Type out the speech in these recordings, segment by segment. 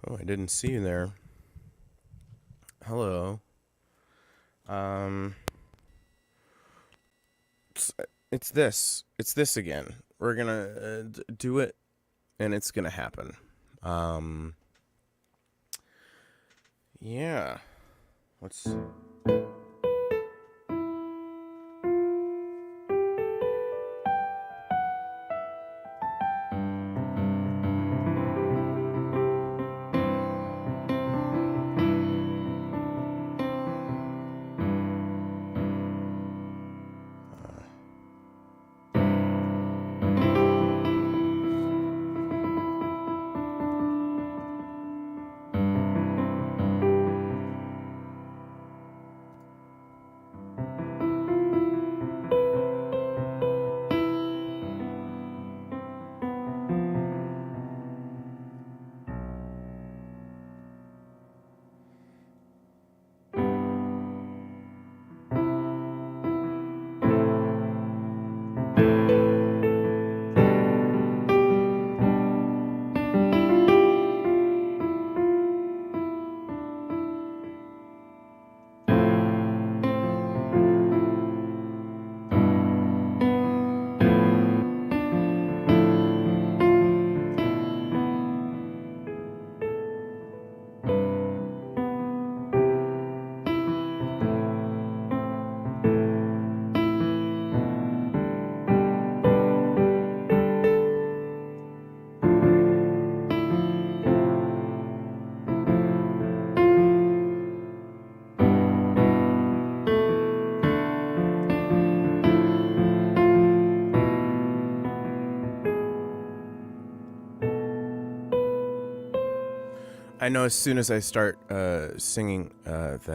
Oh, I didn't see you there. Hello. Um, it's, it's this. It's this again. We're gonna do it, and it's gonna happen. Um, yeah. Let's. I know as soon as I start singing that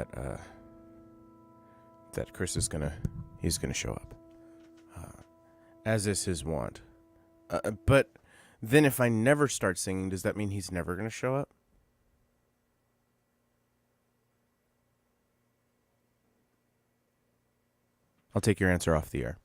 Chris is he's gonna show up, as is his wont. But then if I never start singing, does that mean he's never gonna show up? I'll take your answer off the air.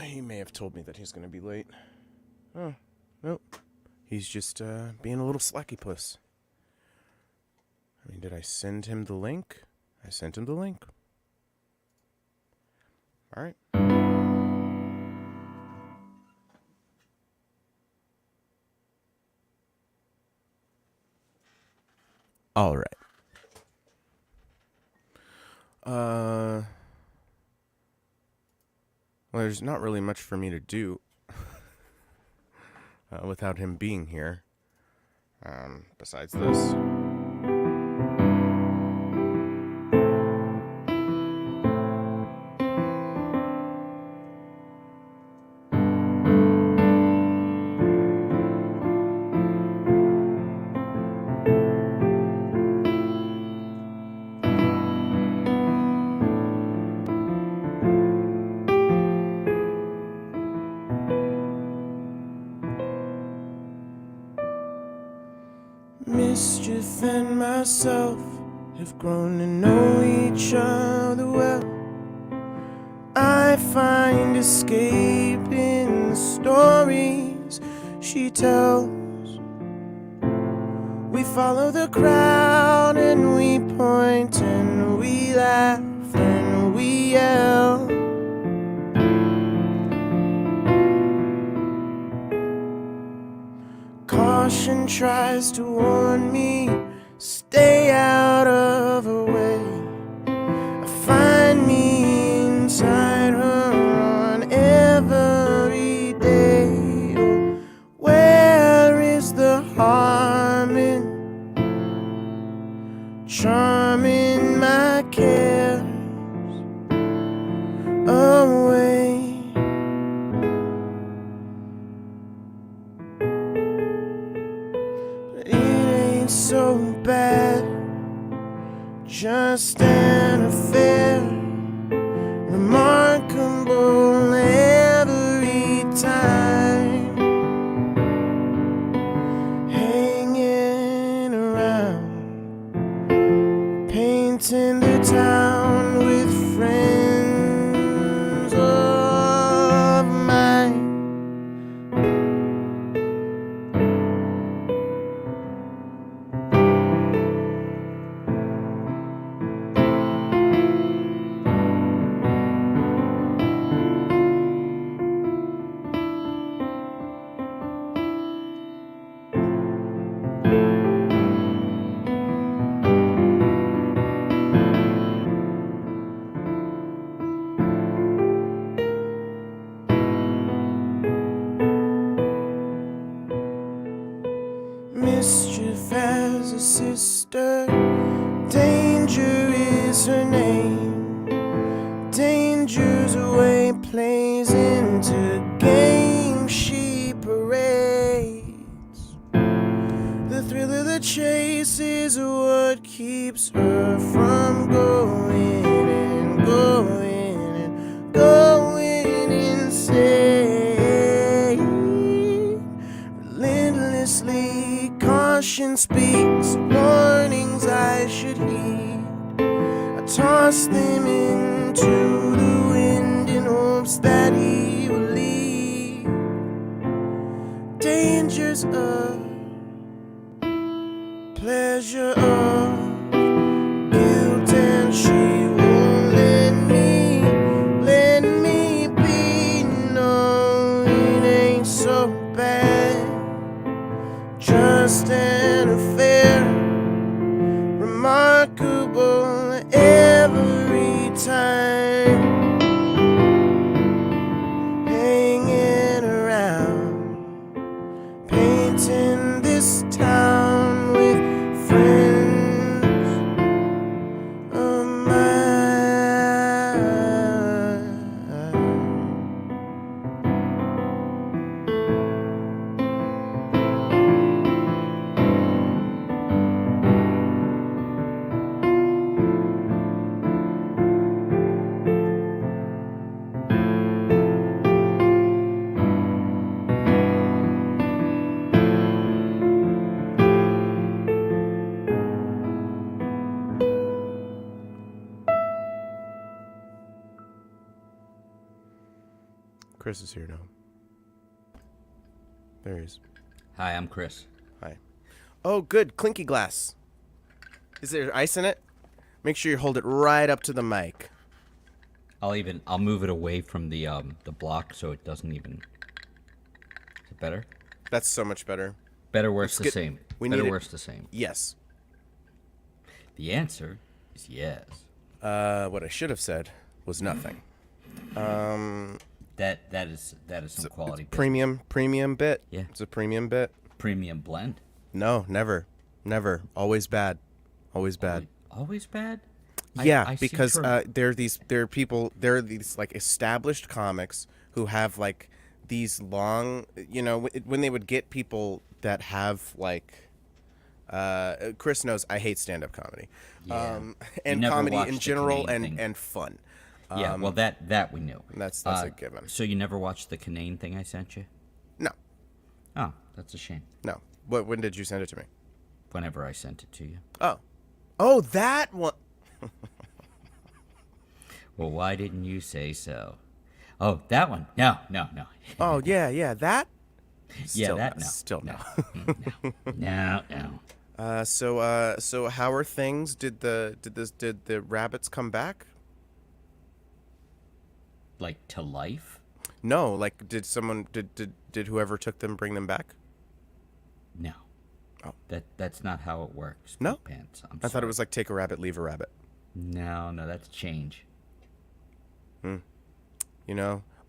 He may have told me that he's going to be late. Oh, nope. He's just being a little slacky puss. I mean, did I send him the link? I sent him the link. All right. All right. Well, there's not really much for me to do without him being here. Besides this. Mischief and myself have grown to know each other well. I find escape in the stories she tells. We follow the crowd and we point and we laugh and we yell. Caution tries to warn me, stay out of her way. I find me inside her on every day. Oh, where is the harm in charming my cares away? bad, just an affair, remarkable every time, hanging around, painting the town with friends of mine. Mischief has a sister, danger is her name. Danger's away, plays into games she parades. The thrill of the chase is what keeps her from going and going and going insane. Relentlessly, caution speaks, warnings I should heed. I toss them into the wind in hopes that he will lead. Dangers of pleasure of guilt, and she won't let me be. No, it ain't so bad, just an affair, remarkable every time, hanging around, painting this town with friends of mine. Chris is here now. There he is. Hi, I'm Chris. Hi. Oh, good. Clinky glass. Is there ice in it? Make sure you hold it right up to the mic. I'll move it away from the block so it doesn't even. Is it better? That's so much better. Better, worse, the same. Better, worse, the same. Yes. The answer is yes. What I should have said was nothing. That is some quality. Premium bit. Yeah. It's a premium bit. Premium blend. No, never. Always bad. Always bad. Always bad? Yeah, I because there are these like established comics who have like these long, when they would get people that have like, Chris knows I hate stand-up comedy, Yeah. and comedy in general, and fun. Yeah, well, that we knew. That's a given. So you never watched the Canaan thing I sent you? No. Oh, that's a shame. No. When did you send it to me? Whenever I sent it to you. Oh, that one. Well, why didn't you say so? Oh, that one. No. Oh, yeah, that? Yeah, that no. Still no. No. So how are things? Did the rabbits come back? Like to life? No, like did whoever took them bring them back? No. Oh. That's not how it works. No? Pants. I thought it was like take a rabbit, leave a rabbit. No, that's change.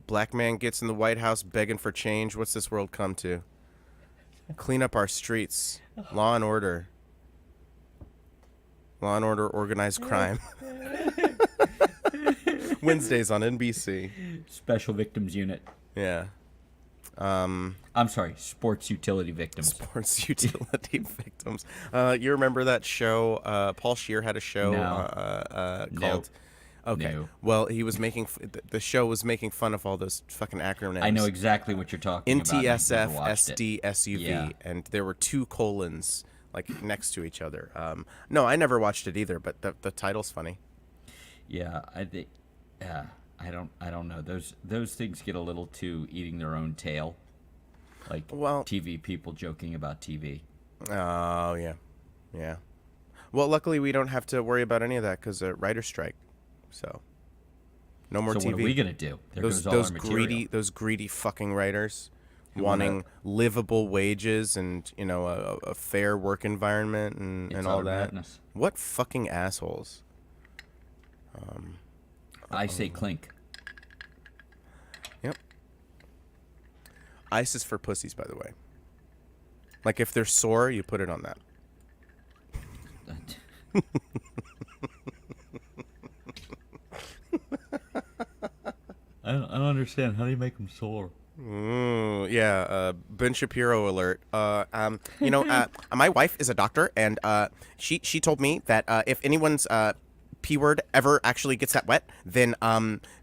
Black man gets in the White House begging for change. What's this world come to? Clean up our streets. Law and order. Law and Order, Organized Crime. Wednesdays on NBC. Special Victims Unit. Yeah. I'm sorry, sports utility victims. Sports utility victims. You remember that show? Paul Scheer had a show No, no, called. Okay, no. well, he was making the show was making fun of all those fucking I know acronyms. exactly what you're talking about. And I've never NTSF, watched it. SD, SUV, Yeah, and there were two colons like next to each other. No, I never watched it either, but the title's funny. yeah. I think. I don't know. Those things get a little too eating their own tail, like Well, TV people joking about TV. oh yeah, yeah. Well, luckily we don't have to worry about any of that because writer's strike, so no more So TV. what are we gonna do? There goes all Those our material. greedy fucking writers Who wanna- wanting livable wages and a fair work environment It's and all utter that. madness. What fucking assholes. I say clink. Yep. Ice is for pussies, by the way. Like if they're sore, you put it on that. I don't understand. How do you make them sore? Ooh, yeah, Ben Shapiro alert. My wife is a doctor, and she told me that if anyone's p word ever actually gets that wet, then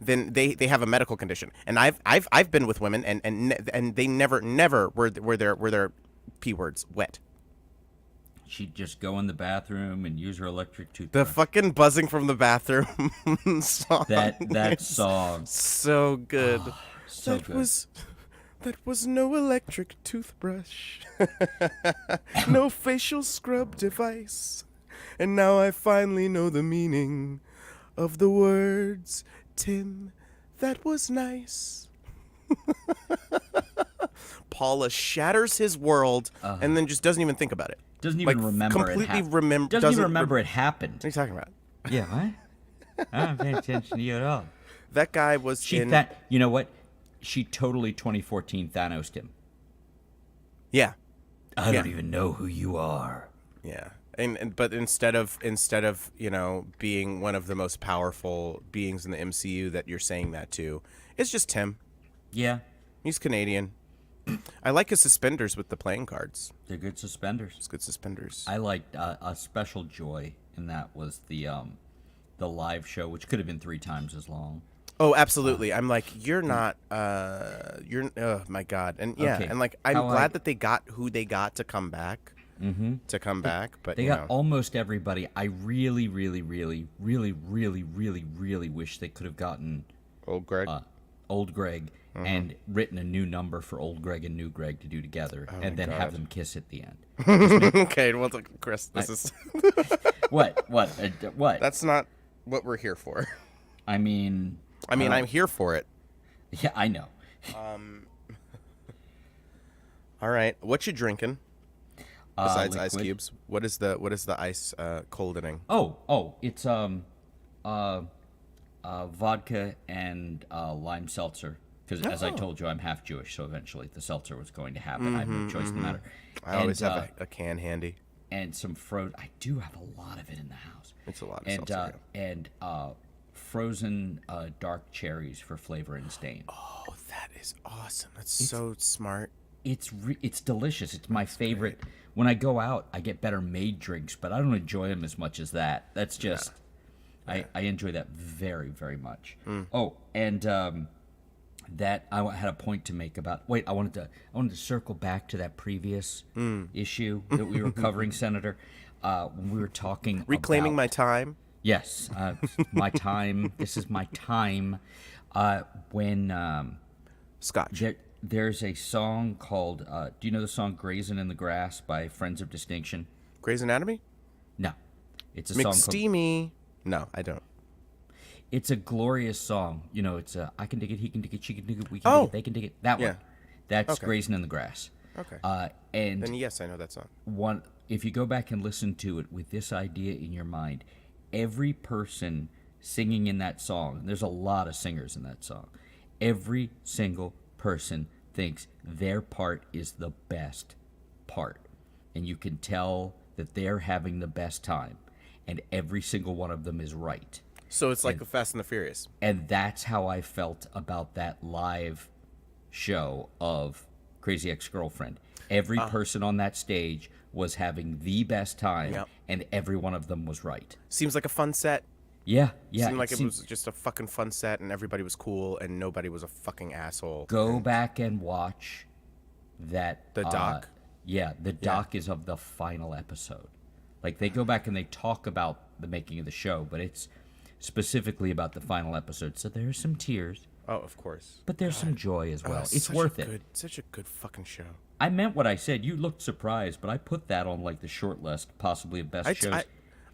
they have a medical condition. And I've been with women, and they never were their p words wet. She'd just go in the bathroom and use her electric The toothbrush. fucking buzzing from the bathroom song. That is song. so good. So good. That was no electric toothbrush. No facial scrub device. And now I finally know the meaning of the words, Tim, that was nice. Paula shatters his world and then just doesn't even think about it. Doesn't even Like, remember completely it happened. remem- Doesn't doesn't even remember rem- it happened. What are you talking about? Yeah, what? I don't pay attention to you at all. That guy was in... You know what? She totally 2014 Thanos'd him. Yeah. I don't even know who you are. Yeah. But instead of being one of the most powerful beings in the MCU that you're saying that to, it's just Tim. Yeah, He's Canadian. I like his suspenders with the playing cards. they're good suspenders. It's good suspenders. I liked a special joy, and that was the live show, which could have been 3 times as long. Oh, absolutely. I'm like, you're not. Oh my God. And yeah, Okay. and like, I'm How glad that they got who they got to come back. Mm-hmm. To come back, but They got almost everybody. I really, really, really, really, really, really, really wish they could have gotten old Greg. Old Greg and written a new number for Old Greg and New Greg to do together, and then have them kiss at the end. Okay, well, Chris, this is What? What? that's not what we're here for. I mean, I'm here for it. yeah, I know. All right, what you drinking? Besides ice Liquid. cubes, what is the ice coldening? It's vodka and lime seltzer. Because as I told you, I'm half Jewish, so eventually the seltzer was going to happen. I have no choice in the matter. I always have a can handy. And some frozen. I do have a lot of it in the house. It's a lot of seltzer. And frozen dark cherries for flavor and stain. Oh, that is awesome. That's so smart. It's delicious. It's my favorite. When I go out, I get better made drinks, but I don't enjoy them as much as that. That's just, I enjoy that very, very much. Oh, and that I had a point to make about. Wait, I wanted to circle back to that previous issue that we were covering, Senator. When we were talking Reclaiming about, my time. Yes, my time. This is my time. When Scotch. there's a song called, do you know the song Grazing in the Grass by Friends of Distinction? Grey's Anatomy. No. It's a song called, McSteamy. No, I don't. it's a glorious song. You know, it's I can dig it, he can dig it, she can dig it, we can dig it, they can dig it. That Yeah. one. That's Okay. Grazing in the Grass. Okay. And Then yes, I know that song. if you go back and listen to it with this idea in your mind, every person singing in that song, there's a lot of singers in that song, every single person thinks their part is the best part. And you can tell that they're having the best time. And every single one of them is right. So it's like the Fast and the Furious. And that's how I felt about that live show of Crazy Ex-Girlfriend. Every person on that stage was having the best time, Yep. and every one of them was right. Seems like a fun set. Yeah, yeah. Seemed like it was just a fucking fun set, and everybody was cool, and nobody was a fucking asshole. Go back and watch that. The doc? Yeah, the doc is of the final episode. Like, they go back and they talk about the making of the show, but it's specifically about the final episode. So there's some tears, Oh, of course. but there's some joy as well. It's Such worth a it. good, such a good fucking show. I meant what I said. You looked surprised, but I put that on like the short list, possibly of best shows.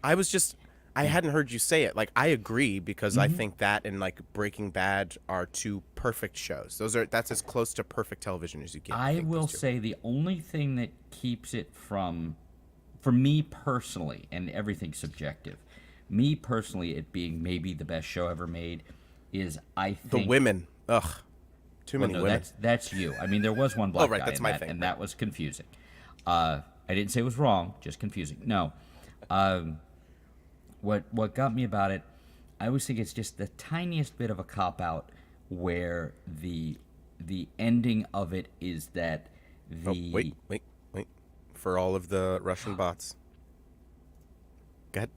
I was just, I hadn't heard you say it. Like, I agree because I think that and like Breaking Bad are two perfect shows. That's as close to perfect television as you get. I think, will those two. say the only thing that keeps it from, for me personally, and everything's subjective, me personally, it being maybe the best show ever made, is I think The women. Ugh. Too Well, many no, women. that's you. I mean, there was one black right, guy that's in my that, thing, and right. that was confusing. I didn't say it was wrong, just confusing. No, what got me about it, I always think it's just the tiniest bit of a cop out, where the ending of it is that the Wait. For all of the Russian bots. Go ahead.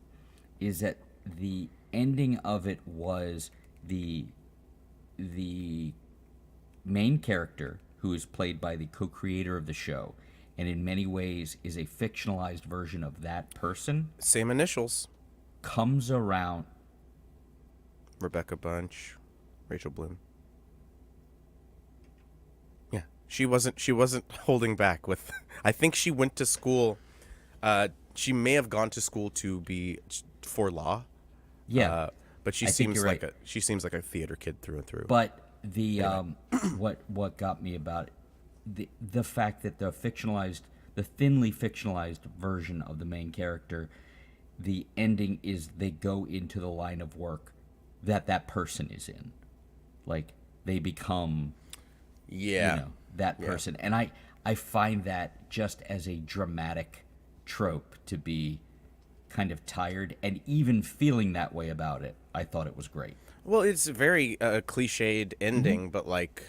is that the ending of it was the main character, who is played by the co-creator of the show, and in many ways is a fictionalized version of that person, Same initials. comes around. Rebecca Bunch, Rachel Bloom. Yeah, she wasn't holding back with. I think she went to school. She may have gone to school to be for law. Yeah, but she I think seems you're like right. she seems like a theater kid through and through. but the what got me about it, the fact that the thinly fictionalized version of the main character, the ending is they go into the line of work that person is in, like they become yeah, that person. And I find that just as a dramatic trope to be kind of tired, and even feeling that way about it, I thought it was great. well, it's a very cliched ending, but like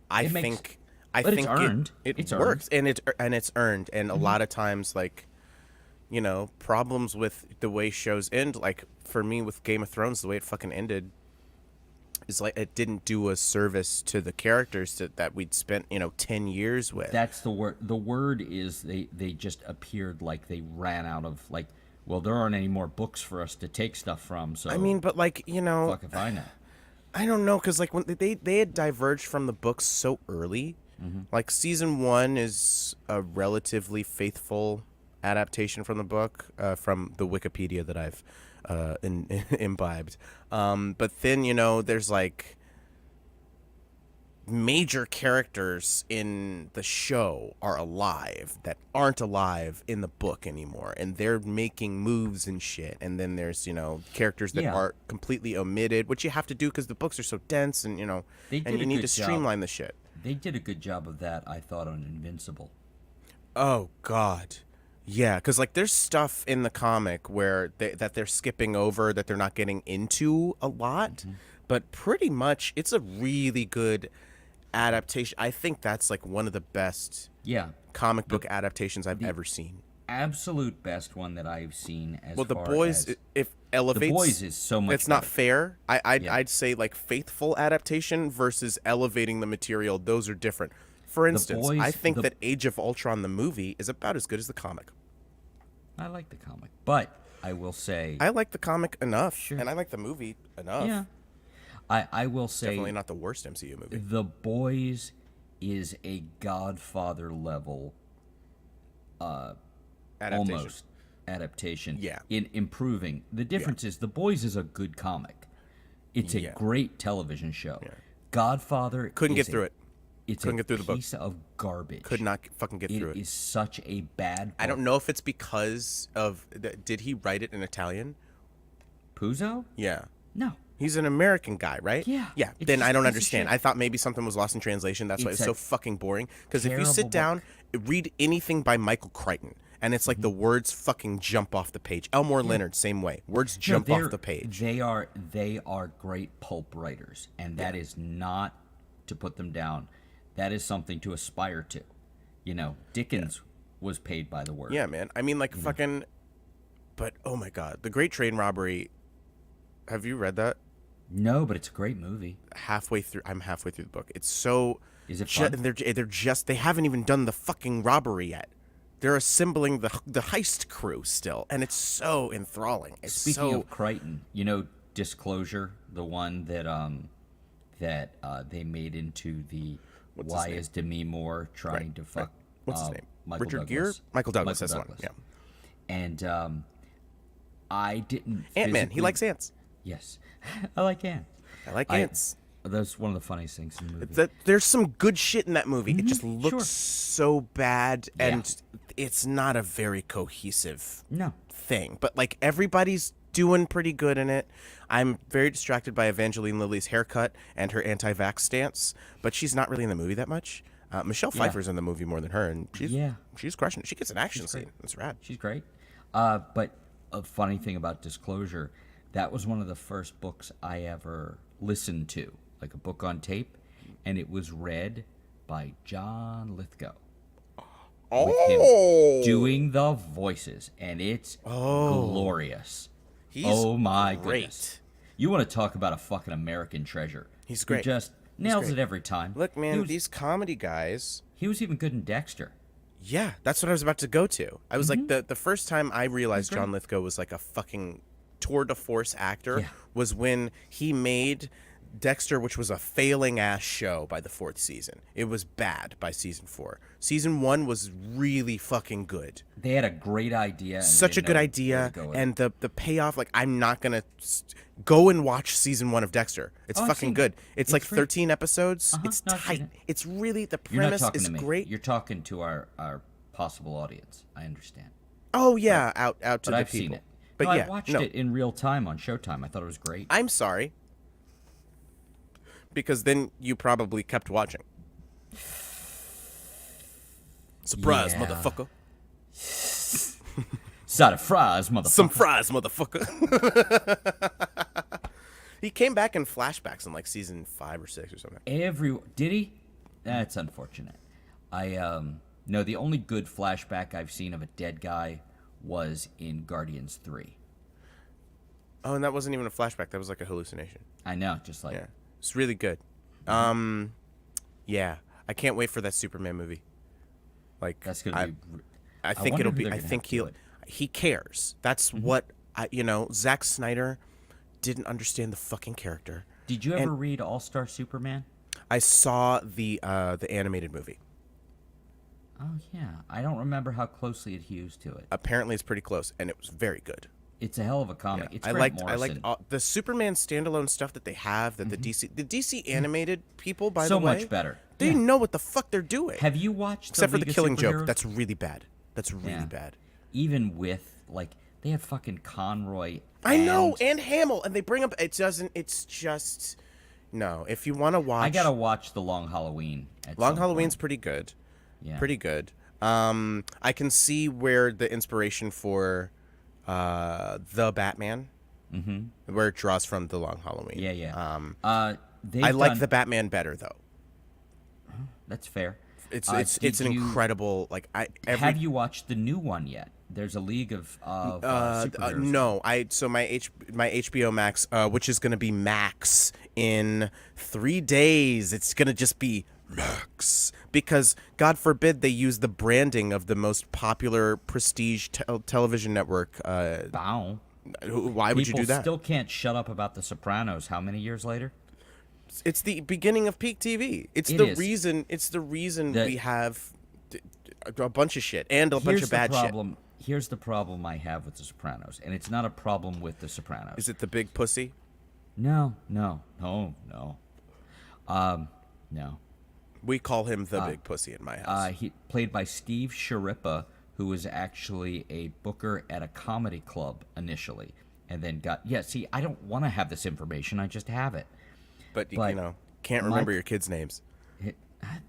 I It makes- think but it's earned. It It's works, earned. and it's earned, and a lot of times like. Problems with the way shows end, like for me with Game of Thrones, the way it fucking ended is like it didn't do a service to the characters that we'd spent, 10 years with. That's the word. The word is they just appeared like they ran out of, like, well, there aren't any more books for us to take stuff from, so I mean, but like, fuck if I know. I don't know, because like when they had diverged from the books so early, like season 1 is a relatively faithful adaptation from the book, from the Wikipedia that I've imbibed. But then there's like major characters in the show are alive that aren't alive in the book anymore, and they're making moves and shit. And then there's characters that Yeah. are completely omitted, which you have to do because the books are so dense, and They and did you a need good to job. streamline the shit. They did a good job of that, I thought, on Invincible. Oh God, yeah, because like there's stuff in the comic where they're skipping over, that they're not getting into a lot, but pretty much it's a really good adaptation. I think that's like one of the best Yeah, comic book adaptations I've ever seen. absolute best one that I've seen. As Well, The far Boys, as, if elevates, The Boys is so much. it's not better. fair. Yeah. I'd say like faithful adaptation versus elevating the material. Those are different. For instance, Boys- I think the- that Age of Ultron, the movie, is about as good as the comic. I like the comic, but I will say, I like the comic enough, Sure. and I like the movie enough. yeah, I will say Definitely not the worst MCU movie. The Boys is a Godfather level Adaptation. almost adaptation. Yeah. In improving. The difference is The Boys is a good comic. It's a Yeah. great television show. Godfather Couldn't is get through it. It's Couldn't a get through the book. piece of garbage. Could not fucking get through It it. is such a bad book. I don't know if it's because of did he write it in Italian? Puzo? Yeah. No. He's an American guy, right? Yeah. Yeah. It's Then just I a don't piece of understand. shit. I thought maybe something was lost in translation. That's why It's it's so a fucking boring. Because if you terrible sit down, book. read anything by Michael Crichton, and it's like the words fucking jump off the page. Elmore Leonard, same way. Words No, jump they're- off the page. They are great pulp writers, and that is not to put them down. that is something to aspire to. You know, Dickens was paid by the word. Yeah, man. I mean, like, fucking... But, oh my God. The Great Train Robbery... Have you read that? No, but it's a great movie. Halfway through... I'm halfway through the book. It's so... Is it fun? They're just... They haven't even done the fucking robbery yet. They're assembling the heist crew still. And it's so enthralling. It's Speaking of Crichton, you know Disclosure, the one that they made into the Why is Demi Moore trying to fuck What's his name? Michael Richard Douglas. Gere? Michael Douglas, Michael that's Douglas. the one. Yeah. And I didn't Ant-Man. He likes ants. Yes. I like ants. I like ants. That's one of the funniest things in the movie. There's some good shit in that movie. It just looks Sure. so bad, and it's not a very cohesive No. thing. But like everybody's doing pretty good in it. I'm very distracted by Evangeline Lilly's haircut and her anti-vax stance, but she's not really in the movie that much. Michelle Pfeiffer's in the movie more than her, and she's crushing it. She gets an action scene. That's rad. She's great. But a funny thing about Disclosure, that was one of the first books I ever listened to, like a book on tape, and it was read by John Lithgow. With him doing the voices, and it's glorious. Oh my goodness. You want to talk about a fucking American treasure. He's great. He just nails it every time. Look, man, these comedy guys... He was even good in Dexter. Yeah, that's what I was about to go to. I was like, the first time I realized John Lithgow was like a fucking tour de force actor was when he made Dexter, which was a failing ass show by the 4th season. It was bad by season 4. Season 1 was really fucking good. They had a great idea. And such a good idea, and the payoff. Like, I'm not gonna go and watch season 1 of Dexter. It's fucking good. It's like 13 episodes. It's tight. It's really, the premise is great. You're talking to our possible audience. I understand. Oh yeah, out to the I've people. Seen it. But no, yeah, I watched it in real time on Showtime. I thought it was great. I'm sorry, because then you probably kept watching. Surprise, motherfucker. Side of fries, motherfucker. Some fries, motherfucker. He came back in flashbacks in like season 5 or 6 or something. Did he? That's unfortunate. No, the only good flashback I've seen of a dead guy was in Guardians 3. Oh, and that wasn't even a flashback. That was like a hallucination. I know, just like... Yeah. It's really good. Yeah. I can't wait for that Superman movie. Like, that's gonna be... I think it'll be... I think he cares. That's what... Zack Snyder didn't understand the fucking character. Did you ever read All-Star Superman? I saw the animated movie. Oh, yeah. I don't remember how closely it hews to it. Apparently it's pretty close, and it was very good. It's a hell of a comic. Yeah. It's I Grant liked the Superman standalone stuff that they have, that the DC animated people, by the way. So much better. They know what the fuck they're doing. Have you watched Except for League the of Killing Joke. Superheroes? That's really bad. That's really bad. Even with, like, they have fucking Conroy. I know, and Hamill, and they bring up, it's just, no, if you want to watch. I gotta watch The Long Halloween. Long Halloween's pretty good. Yeah. Pretty good. I can see where the inspiration for The Batman, where it draws from The Long Halloween. Yeah. I like The Batman better, though. That's fair. It's an incredible, like, have you watched the new one yet? There's a League of superheroes. No, my HBO Max, which is going to be Max in 3 days. It's going to just be Max, because God forbid they use the branding of the most popular prestige television network. Wow. Why would you do that? People still can't shut up about The Sopranos. How many years later? It's the beginning of peak TV. It's the reason we have a bunch of shit and a bunch of bad shit. Here's the problem I have with The Sopranos, and it's not a problem with The Sopranos. Is it the big pussy? No. We call him the big pussy in my house. He played by Steve Sharippa, who was actually a booker at a comedy club initially, and then see, I don't want to have this information. I just have it. But can't remember your kids' names.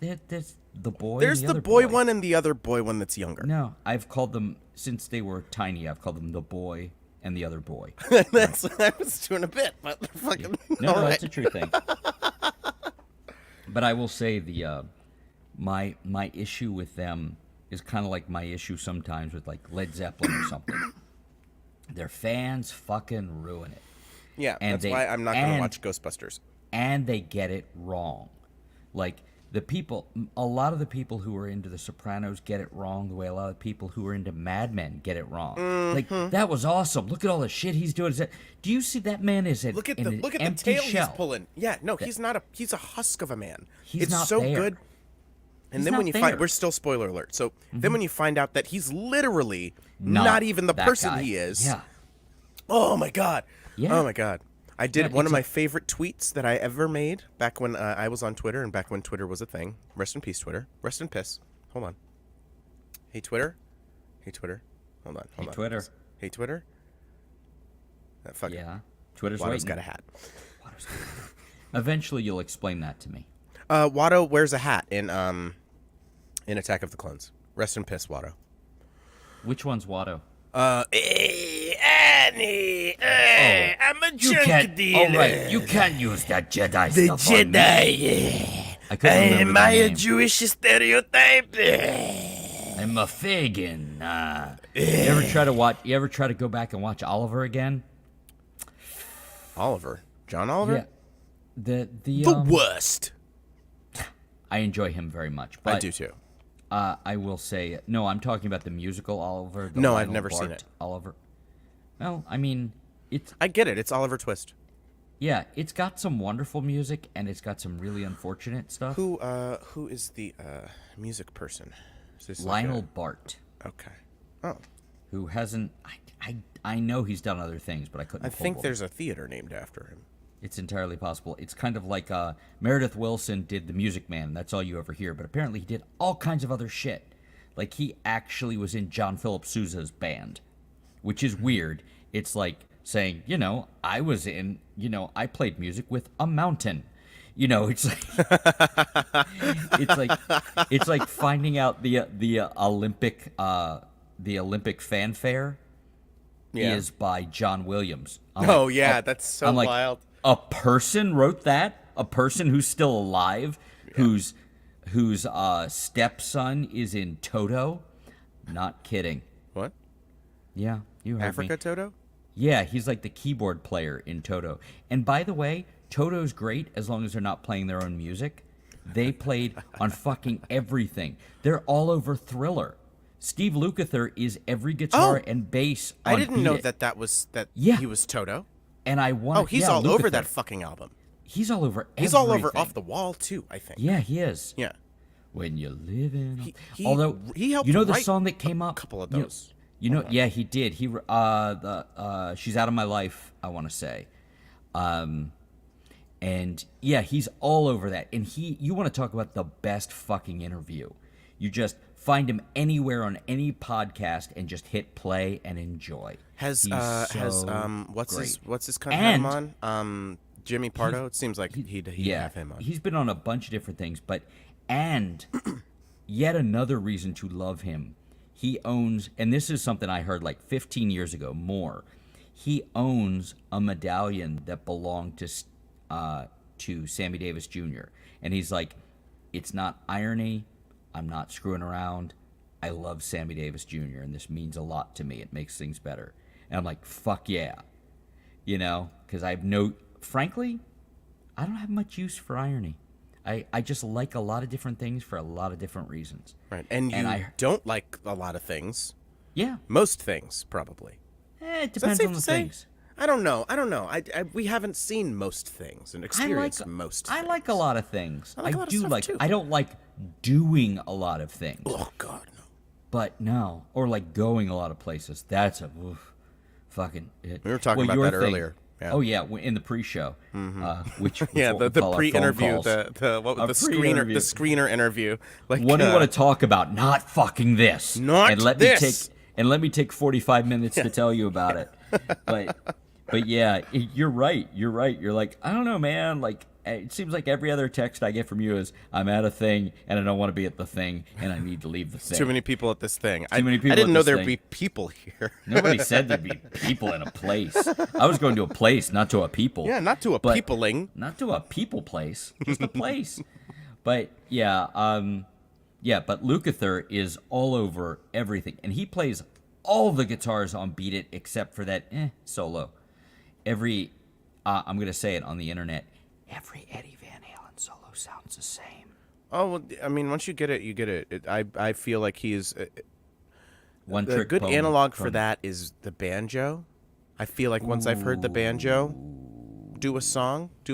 There's the boy. There's the boy one and the other boy one that's younger. No, I've called them since they were tiny. I've called them the boy and the other boy. I was doing a bit, but fucking no, that's a true thing. But I will say my issue with them is kind of like my issue sometimes with like Led Zeppelin or something. Their fans fucking ruin it. Yeah, that's why I'm not going to watch Ghostbusters. And they get it wrong. Like, a lot of the people who are into The Sopranos get it wrong the way a lot of people who are into Mad Men get it wrong. Like, that was awesome. Look at all the shit he's doing. Do you see that man is look at the empty tail shell. he's pulling. Yeah, no, he's a husk of a man. He's it's not so there. good. And then when you find, we're still spoiler alert. So then when you find out that he's literally not even the person guy. he is. Yeah. Oh my god. Yeah. Oh my god. I did one of my favorite tweets that I ever made back when I was on Twitter and back when Twitter was a thing. Rest in peace, Twitter. Rest in piss. Hold on. Hey, Twitter. Hey, Twitter. Hold on. Hey, Twitter. Hey, Twitter. Fuck yeah. Twitter's Watto's waiting. got a hat. Eventually, you'll explain that to me. Watto wears a hat in Attack of the Clones. Rest in piss, Watto. Which one's Watto? Annie, I'm a junk dealer. Oh, right. You can't use that Jedi The stuff on me. Jedi. I couldn't remember Am the I a name. Jewish stereotype? I'm a Fagin. You ever try to go back and watch Oliver again? Oliver. John Oliver? Yeah. The worst. I enjoy him very much. But, I do too. I will say, no, I'm talking about the musical Oliver. No, I've Lionel never Bart seen it. Oliver. Well, I mean, I get it. It's Oliver Twist. Yeah, it's got some wonderful music and it's got some really unfortunate stuff. Who is the music person? Is this Lionel Bart. Okay. Oh. Who hasn't? I know he's done other things, but I couldn't. I think there's a theater named after him. It's entirely possible. It's kind of like Meredith Willson did The Music Man. That's all you ever hear. But apparently he did all kinds of other shit. Like he actually was in John Philip Sousa's band, which is weird. It's like saying, I was in, I played music with a mountain. It's like it's like finding out the Olympic fanfare is by John Williams. That's so wild. A person wrote that? A person who's still alive, whose stepson is in Toto? Not kidding. What? Yeah, you heard Africa me. Toto? Yeah, he's like the keyboard player in Toto. And by the way, Toto's great as long as they're not playing their own music. They played on fucking everything. They're all over Thriller. Steve Lukather is every guitar and bass on I didn't know Beat It. he was Toto. And I want. He's all over that fucking album. He's all over. He's all over Off the Wall too, I think. Yeah, he is. Yeah. When you live in. He Although he helped the write song that came up. A couple of those. Yeah, he did. He She's Out of My Life, I want to say. And yeah, he's all over that. And you want to talk about the best fucking interview. You just find him anywhere on any podcast and just hit play and enjoy. What's his kind of And- name on? Jimmy Pardo. It seems like he'd have him on. He's been on a bunch of different things, and yet another reason to love him. He owns, and this is something I heard like 15 years ago, more. He owns a medallion that belonged to Sammy Davis Jr. And he's like, it's not irony. I'm not screwing around. I love Sammy Davis Jr. and this means a lot to me. It makes things better. And I'm like, fuck yeah. Because frankly, I don't have much use for irony. I just like a lot of different things for a lot of different reasons. Right. And you don't like a lot of things. Yeah. Most things, probably. It depends on the things. I don't know. We haven't seen most things and experienced most things. I like a lot of things. I like a lot of stuff, too. I don't like doing a lot of things. Oh, God, no. But no. Or like going a lot of places. That's fucking... We were talking about that earlier. Yeah. Oh yeah, in the pre-show, which the pre-interview, the screener interview. Like, what do you want to talk about? Not fucking this. Not this. Let me take 45 minutes to tell you about it. But yeah, you're right. You're like, I don't know, man. Like, it seems like every other text I get from you is, I'm at a thing and I don't want to be at the thing and I need to leave the thing. Too many people at this thing. Too many people I didn't at know this there'd thing. be people here. Nobody said there'd be people in a place. I was going to a place, not to a people. Yeah, not to a peopling. Not to a people place, just a place. But yeah, Yeah, but Lukather is all over everything, and he plays all the guitars on Beat It except for that solo. Every, I'm gonna say it on the internet. Every Eddie Van Halen solo sounds the same. Oh, well, I mean, once you get it, you get it. I feel like he's One the trick good analog for pony. that is the banjo. I feel like once I've heard the banjo do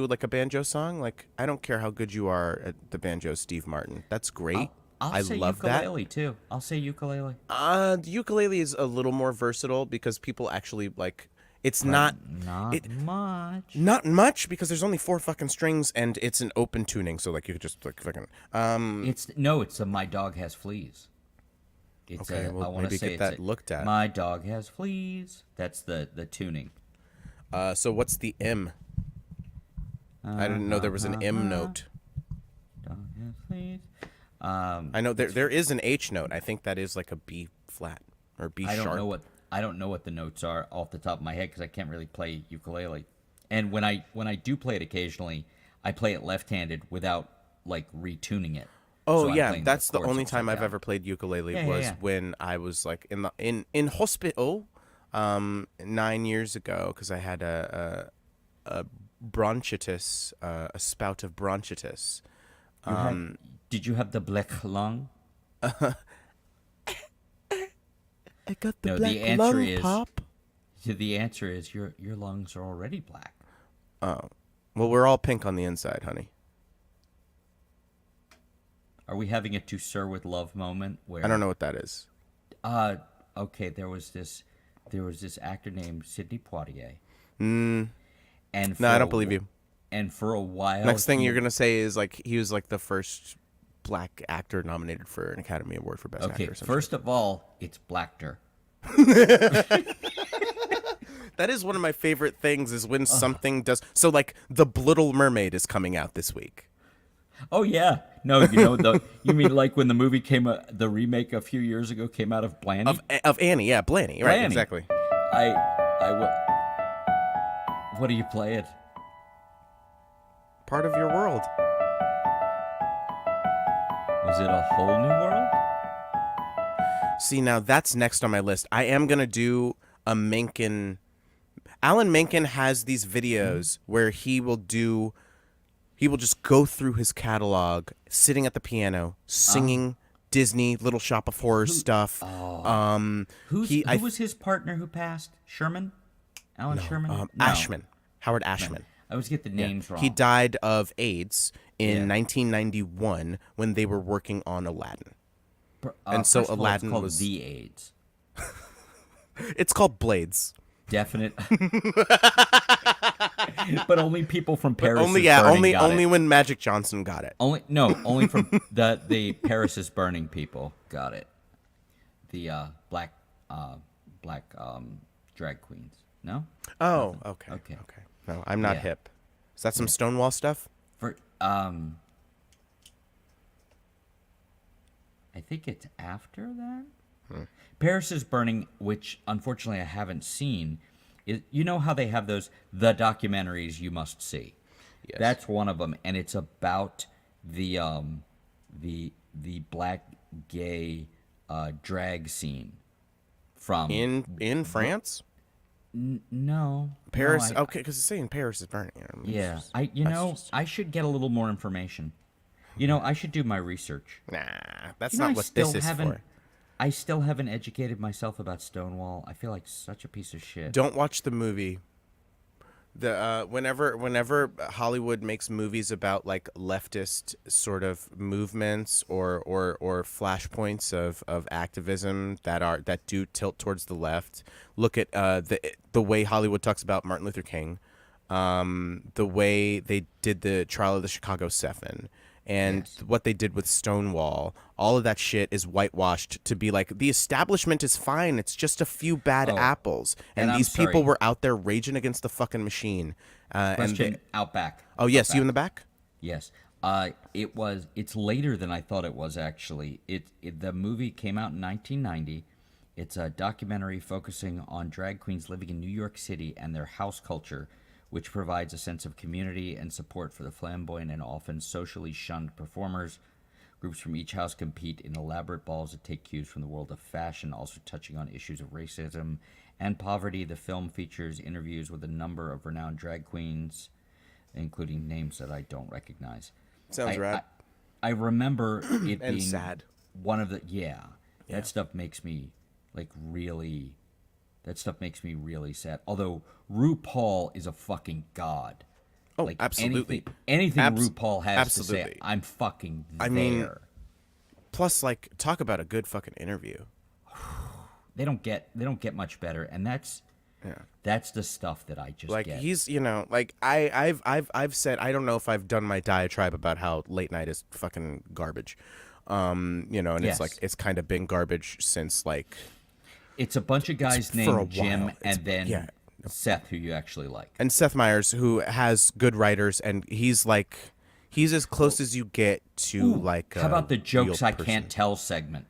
like a banjo song, like I don't care how good you are at the banjo, Steve Martin. That's great. I'll I say love that. ukulele too. I'll say ukulele. The ukulele is a little more versatile because people actually like it's But not not much. not much because there's only 4 fucking strings and it's an open tuning, so like you could just like fucking It's a My Dog Has Fleas. It's okay, a, well I want to maybe say get it's that a, looked at. My Dog Has Fleas. That's the tuning. So what's the M? I didn't know there was an M note. Dog has fleas. I know there is an H note. I think that is like a B flat or B I sharp. don't know what the notes are off the top of my head because I can't really play ukulele. And when I do play it occasionally, I play it left-handed without like retuning it. Oh So I'm yeah, playing that's the chords only upside time I've down. ever played ukulele Yeah, was yeah. when I was like in hospital 9 years ago because I had a bronchitis, a spout of bronchitis. Did you have the black lung? I got the No, black the answer lung is pop. the answer is your lungs are already black. Oh, well, we're all pink on the inside, honey. Are we having a To Sir with Love moment where I don't know what that is. Okay, there was this actor named Sidney Poitier. Mm, And no, I don't believe you. And for a while Next thing he- you're gonna say is like he was like the first black actor nominated for an Academy Award for Best Okay, Actor. Or some first of all, it's Blackter. That is one of my favorite things is when something does. So like the Little Mermaid is coming out this week. Oh yeah. No, you mean like when the movie the remake a few years ago came out of Blaney? Of Annie, yeah, Blaney, right? Blaney. Exactly. What do you play it? Part of your world. Was it a whole new world? See, now that's next on my list. I am gonna do a Menken. Alan Menken has these videos where he will just go through his catalog, sitting at the piano, singing Disney Little Shop of Horrors stuff. Who was his partner who passed? Sherman? Alan Sherman? No. Ashman, Howard Ashman. I always get the names wrong. He died of AIDS in Yeah. 1991 when they were working on Aladdin. and so first of all, Aladdin it's called was- The AIDS. It's called Blades. Definite. But only people from Paris. Only is Burning only got only it. when Magic Johnson got it. Only from the Paris is Burning people got it. The black drag queens. No? Oh, okay. Okay. No, I'm not Yeah. hip. Is that some Stonewall stuff? For I think it's after that. Paris is Burning, which unfortunately I haven't seen. You know how they have the documentaries you must see. Yes. That's one of them, and it's about the black gay drag scene from In France? no Paris? no, Okay, because it's saying Paris is burning. yeah, That's I should get a little more information. I should do my research. Nah, that's You know, not I what still this is haven't. for. I still haven't educated myself about Stonewall. I feel like such a piece of shit. Don't watch the movie. Whenever Hollywood makes movies about like leftist sort of movements or flashpoints of activism that do tilt towards the left, look at the way Hollywood talks about Martin Luther King, the way they did the trial of the Chicago 7, and Yes. what they did with Stonewall. All of that shit is whitewashed to be like the establishment is fine. It's just a few bad apples, and I'm these people sorry. were out there raging against the fucking machine. Question Outback. Oh yes, you in Outback. the back. Yes. It's later than I thought it was actually. The movie came out in 1990. It's a documentary focusing on drag queens living in New York City and their house culture, which provides a sense of community and support for the flamboyant and often socially shunned performers. Groups from each house compete in elaborate balls that take cues from the world of fashion, also touching on issues of racism and poverty. The film features interviews with a number of renowned drag queens, including names that I don't recognize. Sounds rad. I remember it And being sad. one of the that stuff makes me really sad. Although RuPaul is a fucking god. Oh, absolutely. Anything RuPaul has to say, absolutely. I'm fucking there. I mean, plus, like, talk about a good fucking interview. They don't get much better, and that's the stuff that I just Like get. he's, like I've said, I don't know if I've done my diatribe about how late night is fucking garbage. And Yes. it's kind of been garbage since like It's a bunch of guys for a named while. Jim and then Seth, who you actually like. and Seth Meyers, who has good writers, and he's as close as you get to like. How about the jokes real I person. can't tell segment?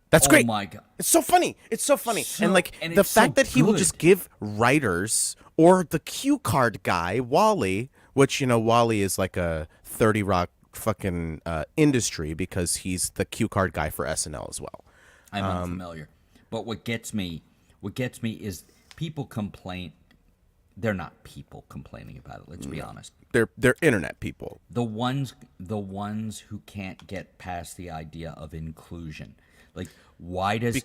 That's great. Oh my god. It's so funny. It's so funny. And The it's so fact that he will good. just give writers or the cue card guy, Wally, which, Wally is like a 30 Rock fucking industry because he's the cue card guy for SNL as well. I'm unfamiliar. But what gets me is people complain. They're not people complaining about it, let's be honest. They're internet people. The ones who can't get past the idea of inclusion. Like, why does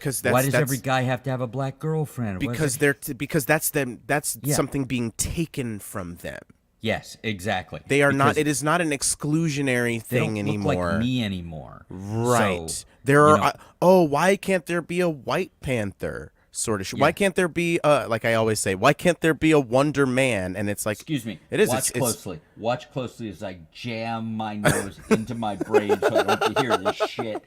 every guy have to have a black girlfriend? Because because that's them. That's something being taken from them. Yes, exactly. They are not. Because It is not an exclusionary they thing don't anymore. look like me anymore. Right. So, There are. Why can't there be a White Panther sort of? Why can't there be like I always say? Why can't there be a Wonder Man? And it's like, excuse me. It is. Watch It's closely. Watch closely as I jam my nose into my brain so I don't have to hear this shit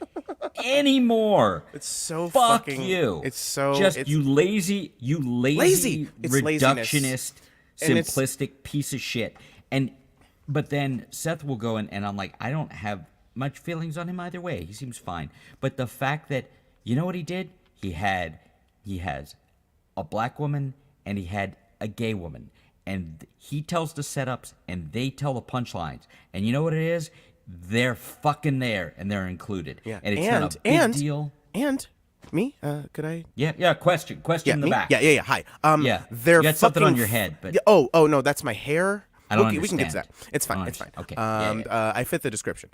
anymore. It's so Fuck fucking. you. It's so. Just it's, you lazy It's reductionist, And it's- simplistic piece of shit. But then Seth will go in, and I'm like, I don't have much feelings on him either way. He seems fine. But the fact that, you know what he did? He has a black woman and he had a gay woman. And he tells the setups and they tell the punchlines. And you know what it is? They're fucking there and they're included. Yeah. And it's not a big deal. And me, could I? Yeah. Question in the Me? back. Yeah. Hi. Yeah. They're You got something fucking on your head, but- Yeah, oh no, that's my hair. I don't We can get to that. understand. It's I fine. don't It's fine. understand. Okay. I fit the description.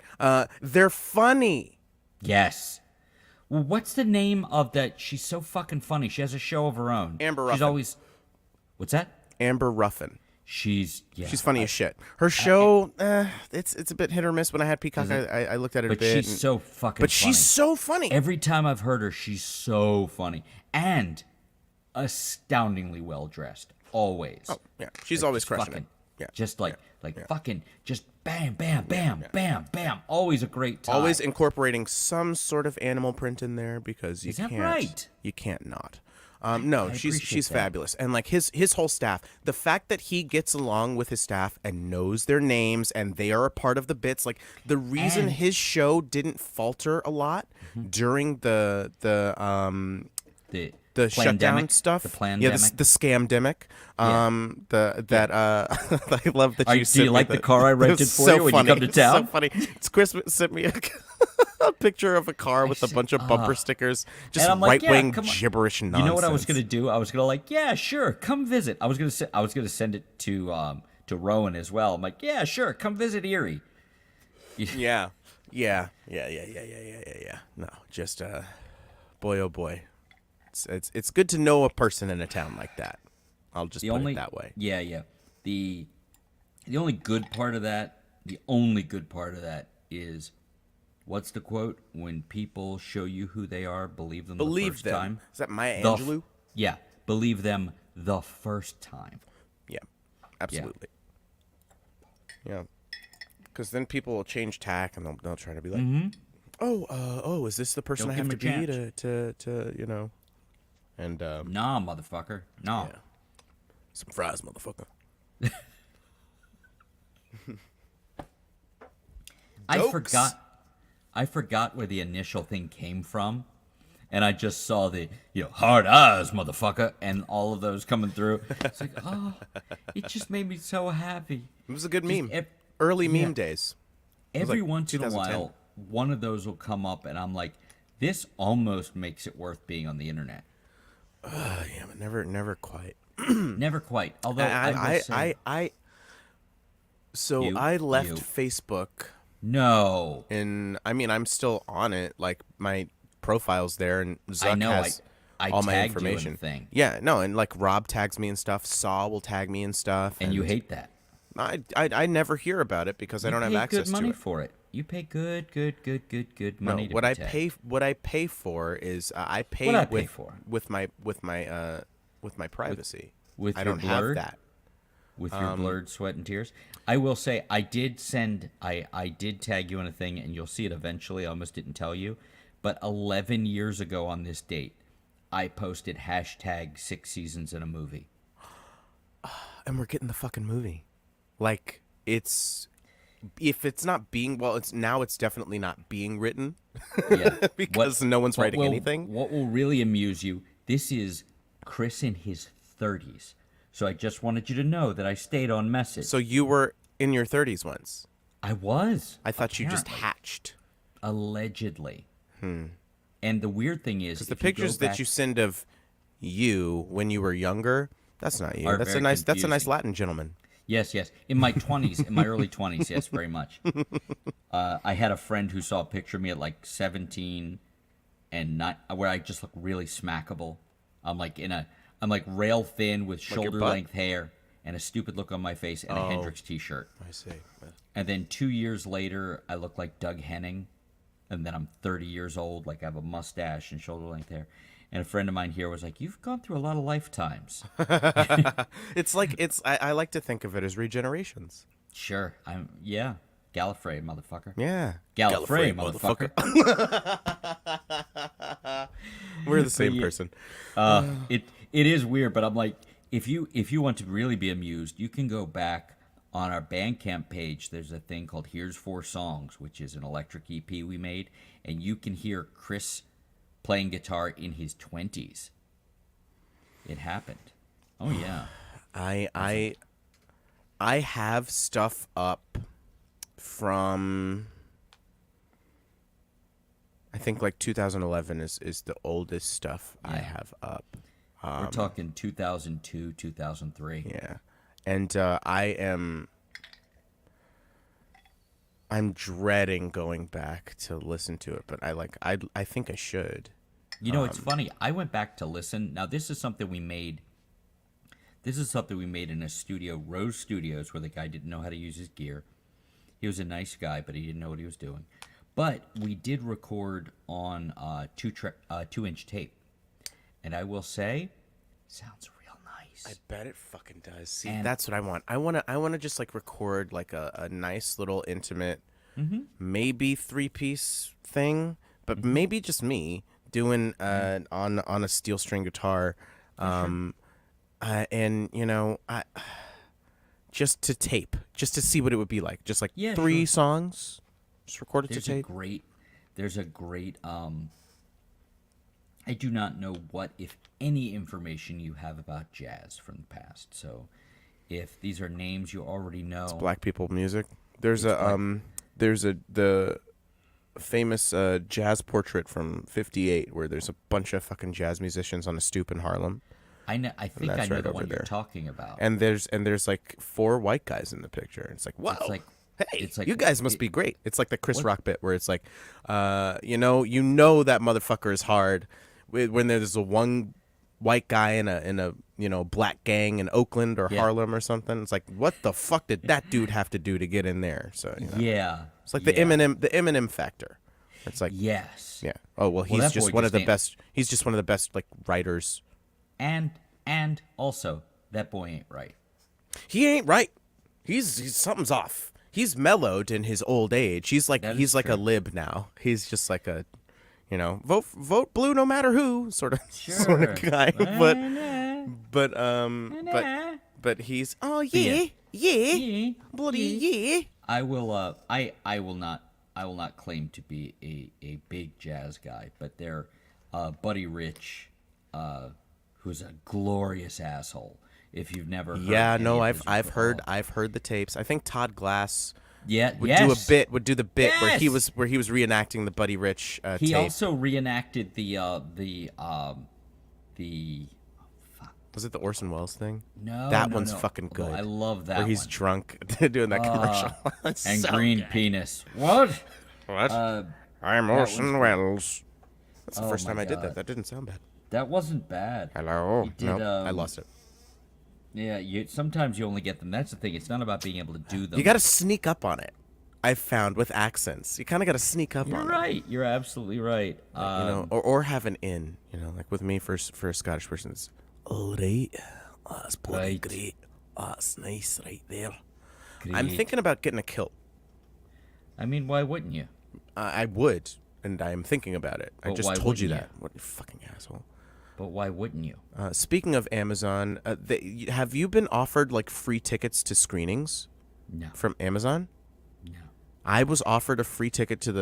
They're funny. Yes. Well, what's the name of that? She's so fucking funny. She has a show of her own. Amber She's Ruffin. always. What's that? Amber Ruffin. She's Funny as shit. Her show, it's a bit hit or miss. When I had Peacock, I looked at it a But bit. she's so fucking But funny. she's so funny. Every time I've heard her, she's so funny. And astoundingly well dressed. Always. Oh, yeah. She's always Just crushing fucking, it. Yeah. Just fucking, just bam, bam, bam, bam, bam. Always a great time. Always incorporating some sort of animal print in there because you Is that can't. right? You can't not. No, I she's appreciate that. fabulous, and like his whole staff. The fact that he gets along with his staff and knows their names and they are a part of the bits. Like the reason And- his show didn't falter a lot during the shutdown plandemic, stuff. The plandemic. Yeah, the scamdemic. I love that you Do you like the car I rented It's for so you when funny. you come to It's so town? funny. It's Chris sent me a picture of a car with a bunch of bumper stickers, just And I'm like, right-wing come on. gibberish nonsense. You know what I was gonna do? I was gonna yeah, sure, come visit. I was gonna send it to Rowan as well. I'm like, yeah, sure, come visit Erie. Yeah. No, just boy, oh boy, it's good to know a person in a town like that. I'll just put it that way. Yeah. The only good part of that is, what's the quote? When people show you who they are, believe them the Believe first them. time. Is that Maya The Angelou? Yeah, believe them the first time. Yeah, absolutely. Yeah, because then people will change tack and they'll try to be like, oh, is this the person Don't I have to give 'em a be to you know? And Nah, motherfucker. No. yeah. Some fries, motherfucker. Jokes. I forgot where the initial thing came from, and I just saw the hard eyes, motherfucker, and all of those coming through. It's like, oh, it just made me so happy. It was a good Just meme. Early meme days. Every like once in a 2010. while, one of those will come up, and I'm like, this almost makes it worth being on the internet. Yeah, but never quite. Never quite. Although I will say, So You- I left you. Facebook, no, and I mean I'm still on it. Like my profile's there, and Zuck know, has I all my tagged you in the information. thing. Yeah, no, and like Rob tags me and stuff. Saw will tag me and stuff. and you hate that. I never hear about it because I don't have pay access good money to it. for it. You pay good No, money to what be I tagged. pay for is I pay What I with pay for? with my privacy. with I your don't have blurred? that. With your blurred sweat and tears. I will say I did tag you in a thing, and you'll see it eventually. I almost didn't tell you, but 11 years ago on this date, I posted hashtag 6 seasons in a movie. And we're getting the fucking movie. Like it's if it's not being it's definitely not being written Yeah, because no one's writing will, anything. What will really amuse you? This is Chris in his 30s. So I just wanted you to know that I stayed on message. So you were in your 30s once. I was. I thought you just apparently. hatched. Allegedly. And the weird thing is, Because the if you go pictures that back- you send of you when you were younger, that's not you. Are That's a very nice confusing. Latin gentleman. Yes, in my 20s, in my early 20s, yes, very much. I had a friend who saw a picture of me at like 17 and not where I just look really smackable. I'm like rail thin with your shoulder butt? length hair and a stupid look on my face and a Hendrix t-shirt. I see. And then 2 years later, I look like Doug Henning. And then I'm 30 years old, like I have a mustache and shoulder length hair. And a friend of mine here was like, "You've gone through a lot of lifetimes." I like to think of it as regenerations. Sure, Gallifrey, motherfucker. Yeah. Gallifrey, motherfucker. We're the same yeah. person. It is weird, but I'm like, if you want to really be amused, you can go back on our Bandcamp page. There's a thing called "Here's 4 Songs," which is an electric EP we made, and you can hear Chris playing guitar in his 20s. It happened. Oh yeah. I have stuff up from I think like 2011 is the oldest stuff I have up. We're talking 2002, 2003. Yeah. And I'm dreading going back to listen to it, but I think I should. You know, it's funny. I went back to listen. Now, this is something we made. This is something we made in a studio, Rose Studios, where the guy didn't know how to use his gear. He was a nice guy, but he didn't know what he was doing. But we did record on 2-inch tape, and I will say, sounds real nice. I bet it fucking does. See, And- that's what I want. I want to just like record like a nice little intimate, maybe 3-piece thing, but maybe just me doing on a steel string guitar, and just to tape, just to see what it would be like, just like Yeah, 3 sure. songs, just record it There's to a tape. great I do not know what, if any, information you have about jazz from the past. So if these are names you already know. Black people music. There's It's the famous jazz portrait from '58 where there's a bunch of fucking jazz musicians on a stoop in Harlem, I think I that's know right the over one you're there. talking about. and there's like 4 white guys in the picture. It's like, whoa, like- hey, it's like- you guys must be great. It's like the Chris What- Rock bit where it's like, that motherfucker is hard when there's a one white guy in a black gang in Oakland or Yeah. Harlem or something. It's like, what the fuck did that dude have to do to get in there? So Yeah. it's like the Eminem factor. It's like, Yes. yeah. Oh well, he's that just boy one of just the ain't- best. He's just one of the best like writers. And also, that boy ain't right. He ain't right. He's something's off. He's mellowed in his old age. He's like That he's is like a true. lib now. He's just like a, vote blue no matter who sort of guy. But he's Yeah. bloody yeah. I will I will not claim to be a big jazz guy, but they're Buddy Rich, who's a glorious asshole. If you've never heard Yeah, any no, of I've his I've heard recall. I've heard the tapes. I think Todd Glass Yeah, would yes. do the bit where he Yes! was reenacting the Buddy Rich He tape. also reenacted the Was it the Orson Welles thing? no, That no, one's no. fucking Although good. I love that Where he's one. drunk doing that commercial. It's And so green good. penis. What? What? I'm that one's Orson good. Welles. That's the Oh first my time I did God. that. That didn't sound bad. That wasn't bad. Hello. He did, Nope, I lost it. Yeah, sometimes you only get them. That's the thing. It's not about being able to do them. You got to sneak up on it. I've found with accents, you kind of got to sneak up You're on right. You're absolutely right. it. Or have an in. Like with me for a Scottish person, it's all right. Oh, that's bloody Right. great. Oh, that's nice right there. Great. I'm thinking about getting a kilt. I mean, why wouldn't you? I would, and I am thinking about it. I But just why told you wouldn't that. What a fucking asshole. But why wouldn't you? Speaking of Amazon, have you been offered like free tickets to screenings No. from Amazon? No. I was offered a free ticket to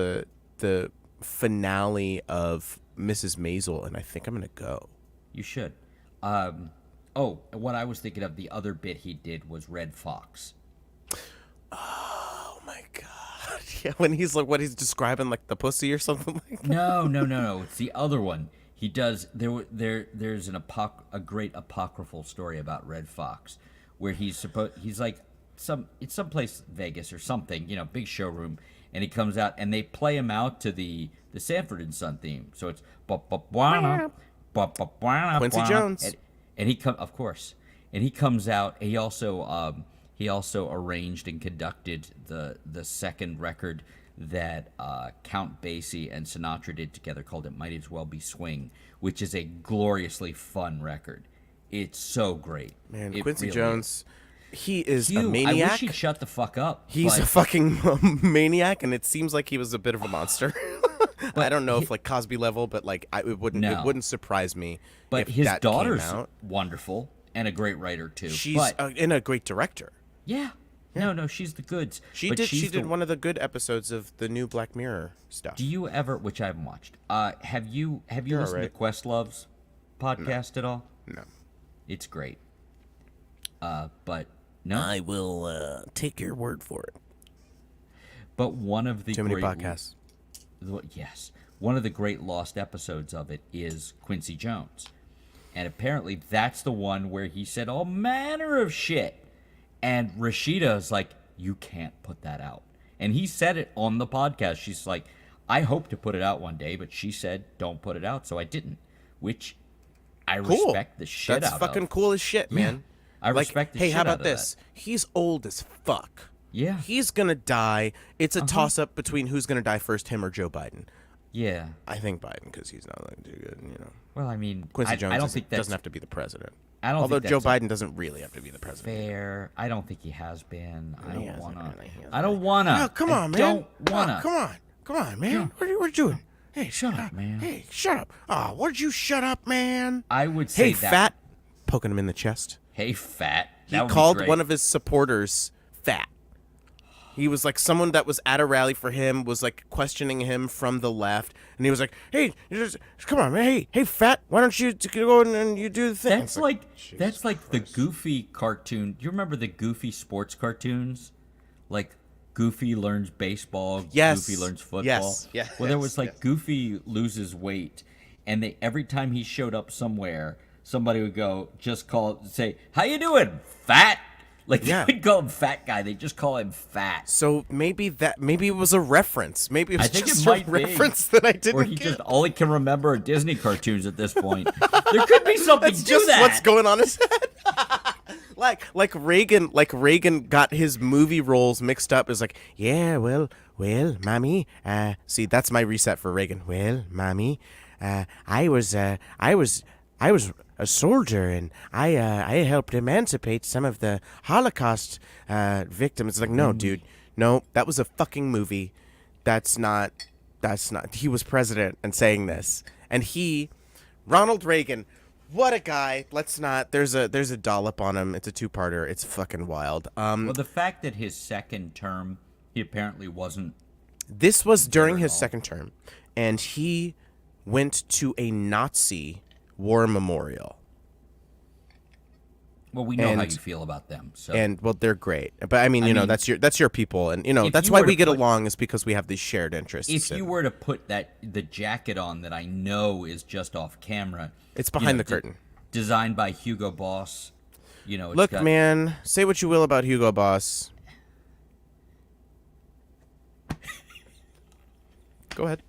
the finale of Mrs. Maisel, and I think I'm gonna go. You should. What I was thinking of, the other bit he did was Red Fox. Oh my god! Yeah, when he's like, what he's describing, like the pussy or something like that. No. It's the other one. He does. There's a great apocryphal story about Red Fox, where he's like it's someplace Vegas or something, big showroom, and he comes out and they play him out to the Sanford and Son theme. So it's Quincy Jones. and he of course, and he comes out. He also arranged and conducted the second record that Count Basie and Sinatra did together, called It Might As Well Be Swing, which is a gloriously fun record. It's so great. Man, It Quincy really Jones, he is Hugh, a maniac. I wish he'd shut the fuck up. He's but a fucking maniac, and it seems like he was a bit of a monster. I don't know if like Cosby level, but like it wouldn't surprise me. But if his that came daughter's out. wonderful and a great writer too. She's but, and a great director. yeah. No, she's the goods. She But did. She she's did the- one of the good episodes of the new Black Mirror stuff. Do you ever, which I haven't watched, have you You're listened alright. to Questlove's podcast at all? No. It's great. But no. I will take your word for it. But one of the Too many great podcasts. Yes. One of the great lost episodes of it is Quincy Jones. And apparently that's the one where he said all manner of shit. And Rashida's like, you can't put that out. And he said it on the podcast. She's like, I hope to put it out one day, but she said, don't put it out. So I didn't, which I Cool. respect the shit That's out fucking of. cool as shit, man. I Like, respect the hey, shit how out about of this? He's old as fuck. Yeah. He's gonna die. It's a toss up between who's gonna die first, him or Joe Biden. Yeah. I think Biden because he's not like too good. Well, I mean, Quincy Jones I don't think that's doesn't have to be the president. I don't Although think Joe that's Biden doesn't really have to be the president. fair. I don't think he has been. I don't hasn't wanna. been, he hasn't I don't wanna. Oh, come on, man. Don't wanna. Oh, come on, man. What are you doing? Hey, Shut up, man. Hey, shut up. Oh, why'd you shut up, man? I would say Hey, that. fat. Poking him in the chest. Hey, fat. He called one of his supporters fat. He was like someone that was at a rally for him was like questioning him from the left, and he was like, "Hey, come on, man! Hey, fat! Why don't you go and you do the thing?" That's like the Goofy cartoon. Do you remember the Goofy sports cartoons? Like Goofy learns baseball. Yes. Goofy learns football. Yes. Yes. Well, there was like Yes. Goofy loses weight, and every time he showed up somewhere, somebody would say, "How you doing, fat?" Like Yeah. they would call him fat guy. They just call him fat. So maybe it was a reference. Maybe it was I think just it might a be. reference that I didn't Or he get. just all he can remember are Disney cartoons at this point. There could be something That's to just that. what's going on his head. like Reagan got his movie roles mixed up. It's like, yeah, well, mommy. See, that's my reset for Reagan. Well, mommy, I was a soldier, and I helped emancipate some of the Holocaust victims. It's like, no, dude, no, that was a fucking movie. That's not. He was president and saying this, and Ronald Reagan. What a guy. Let's not. There's a dollop on him. It's a two-parter. It's fucking wild. Well, the fact that his second term, he apparently wasn't. This was during at his all. second term, and he went to a Nazi war memorial. Well, we know how And you feel about them. So, well, they're great. But I mean, I mean, that's your people, and if that's you why were we to get put- along is because we have these shared interests. if you and were to put the jacket on that I know is just off camera, it's behind the curtain. designed by Hugo Boss. It's Look, got, man, say what you will about Hugo Boss. Go ahead.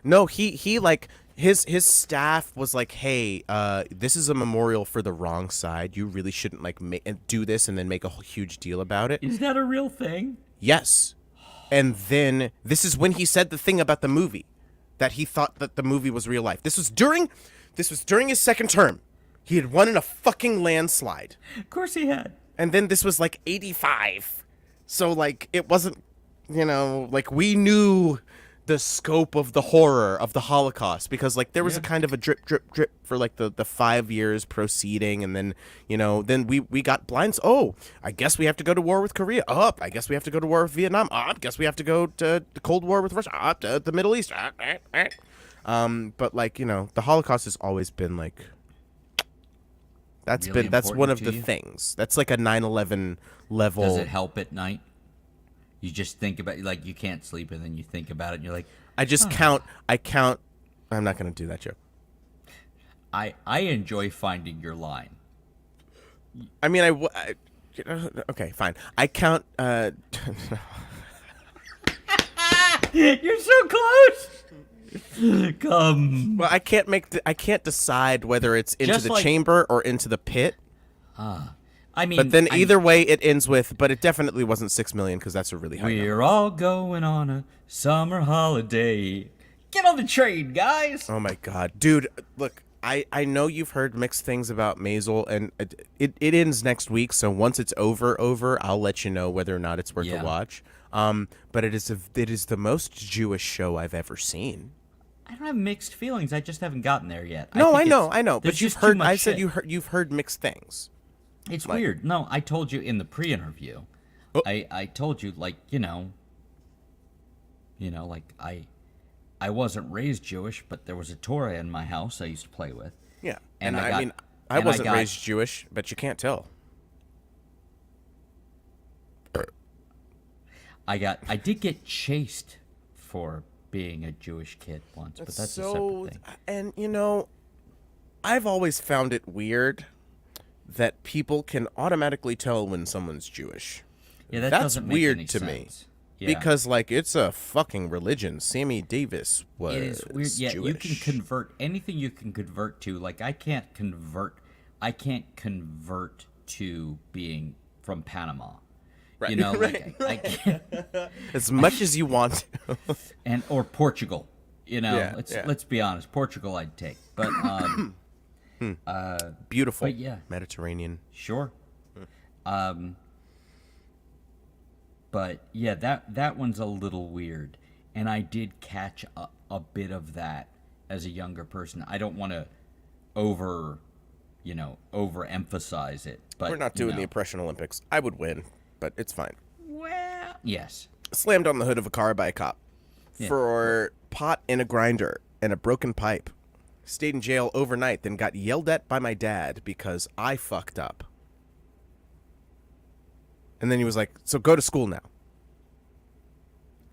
No, he like his staff was like, hey, this is a memorial for the wrong side. You really shouldn't like do this and then make a huge deal about it. Is that a real thing? Yes. And then this is when he said the thing about the movie, that he thought that the movie was real life. This was during his second term. He had won in a fucking landslide. Of course he had. And then this was like 85. So like it wasn't, like we knew the scope of the horror of the Holocaust, because like there was a kind of a drip for like the 5 years proceeding, and then then we got blinds. Oh, I guess we have to go to war with Korea. I guess we have to go to war with Vietnam. I guess we have to go to the Cold War with Russia. To the Middle East. But like the Holocaust has always been like that's one of the things. That's like a 9/11 level. Does it help at night? You just think about like you can't sleep, and then you think about it, and you're like, I count. I'm not going to do that joke. I enjoy finding your line. I mean, okay, fine. I count. You're so close. Come. Well, I can't decide whether it's into Just the like- chamber or into the pit. I mean, But then either way, it ends with. But it definitely wasn't 6 million, because that's a really high number. we're all going on a summer holiday. Get on the train, guys. Oh my god, dude! Look, I know you've heard mixed things about Maisel, and it ends next week. So once it's over, I'll let you know whether or not it's worth a watch. But it is the most Jewish show I've ever seen. I don't have mixed feelings. I just haven't gotten there yet. No, I think know. there's But you've just too heard. much I said shit. you've heard mixed things. It's weird. No, I told you in the pre-interview. Oh. I told you like like I wasn't raised Jewish, but there was a Torah in my house I used to play with. Yeah, And I I mean, got- I and I wasn't got- raised Jewish, but you can't tell. I did get chased for being a Jewish kid once, but that's a separate thing. And I've always found it weird that people can automatically tell when someone's Jewish. Yeah, that That's doesn't make weird any to me. sense. Yeah. Because like it's a fucking religion. Sammy Davis was It is weird. Yeah, Jewish. you can convert anything you can convert to. Like I can't convert to being from Panama. Right. Like I can't, as much as you want to. or Portugal. Yeah, let's be honest. Portugal I'd take, but Beautiful. But yeah. Mediterranean. sure. But yeah, that one's a little weird, and I did catch a bit of that as a younger person. I don't want to overemphasize it, but We're not doing the Oppression Olympics. I would win, but it's fine. Well, yes. Slammed on the hood of a car by a cop for pot in a grinder and a broken pipe. Stayed in jail overnight, then got yelled at by my dad because I fucked up. And then he was like, so go to school now.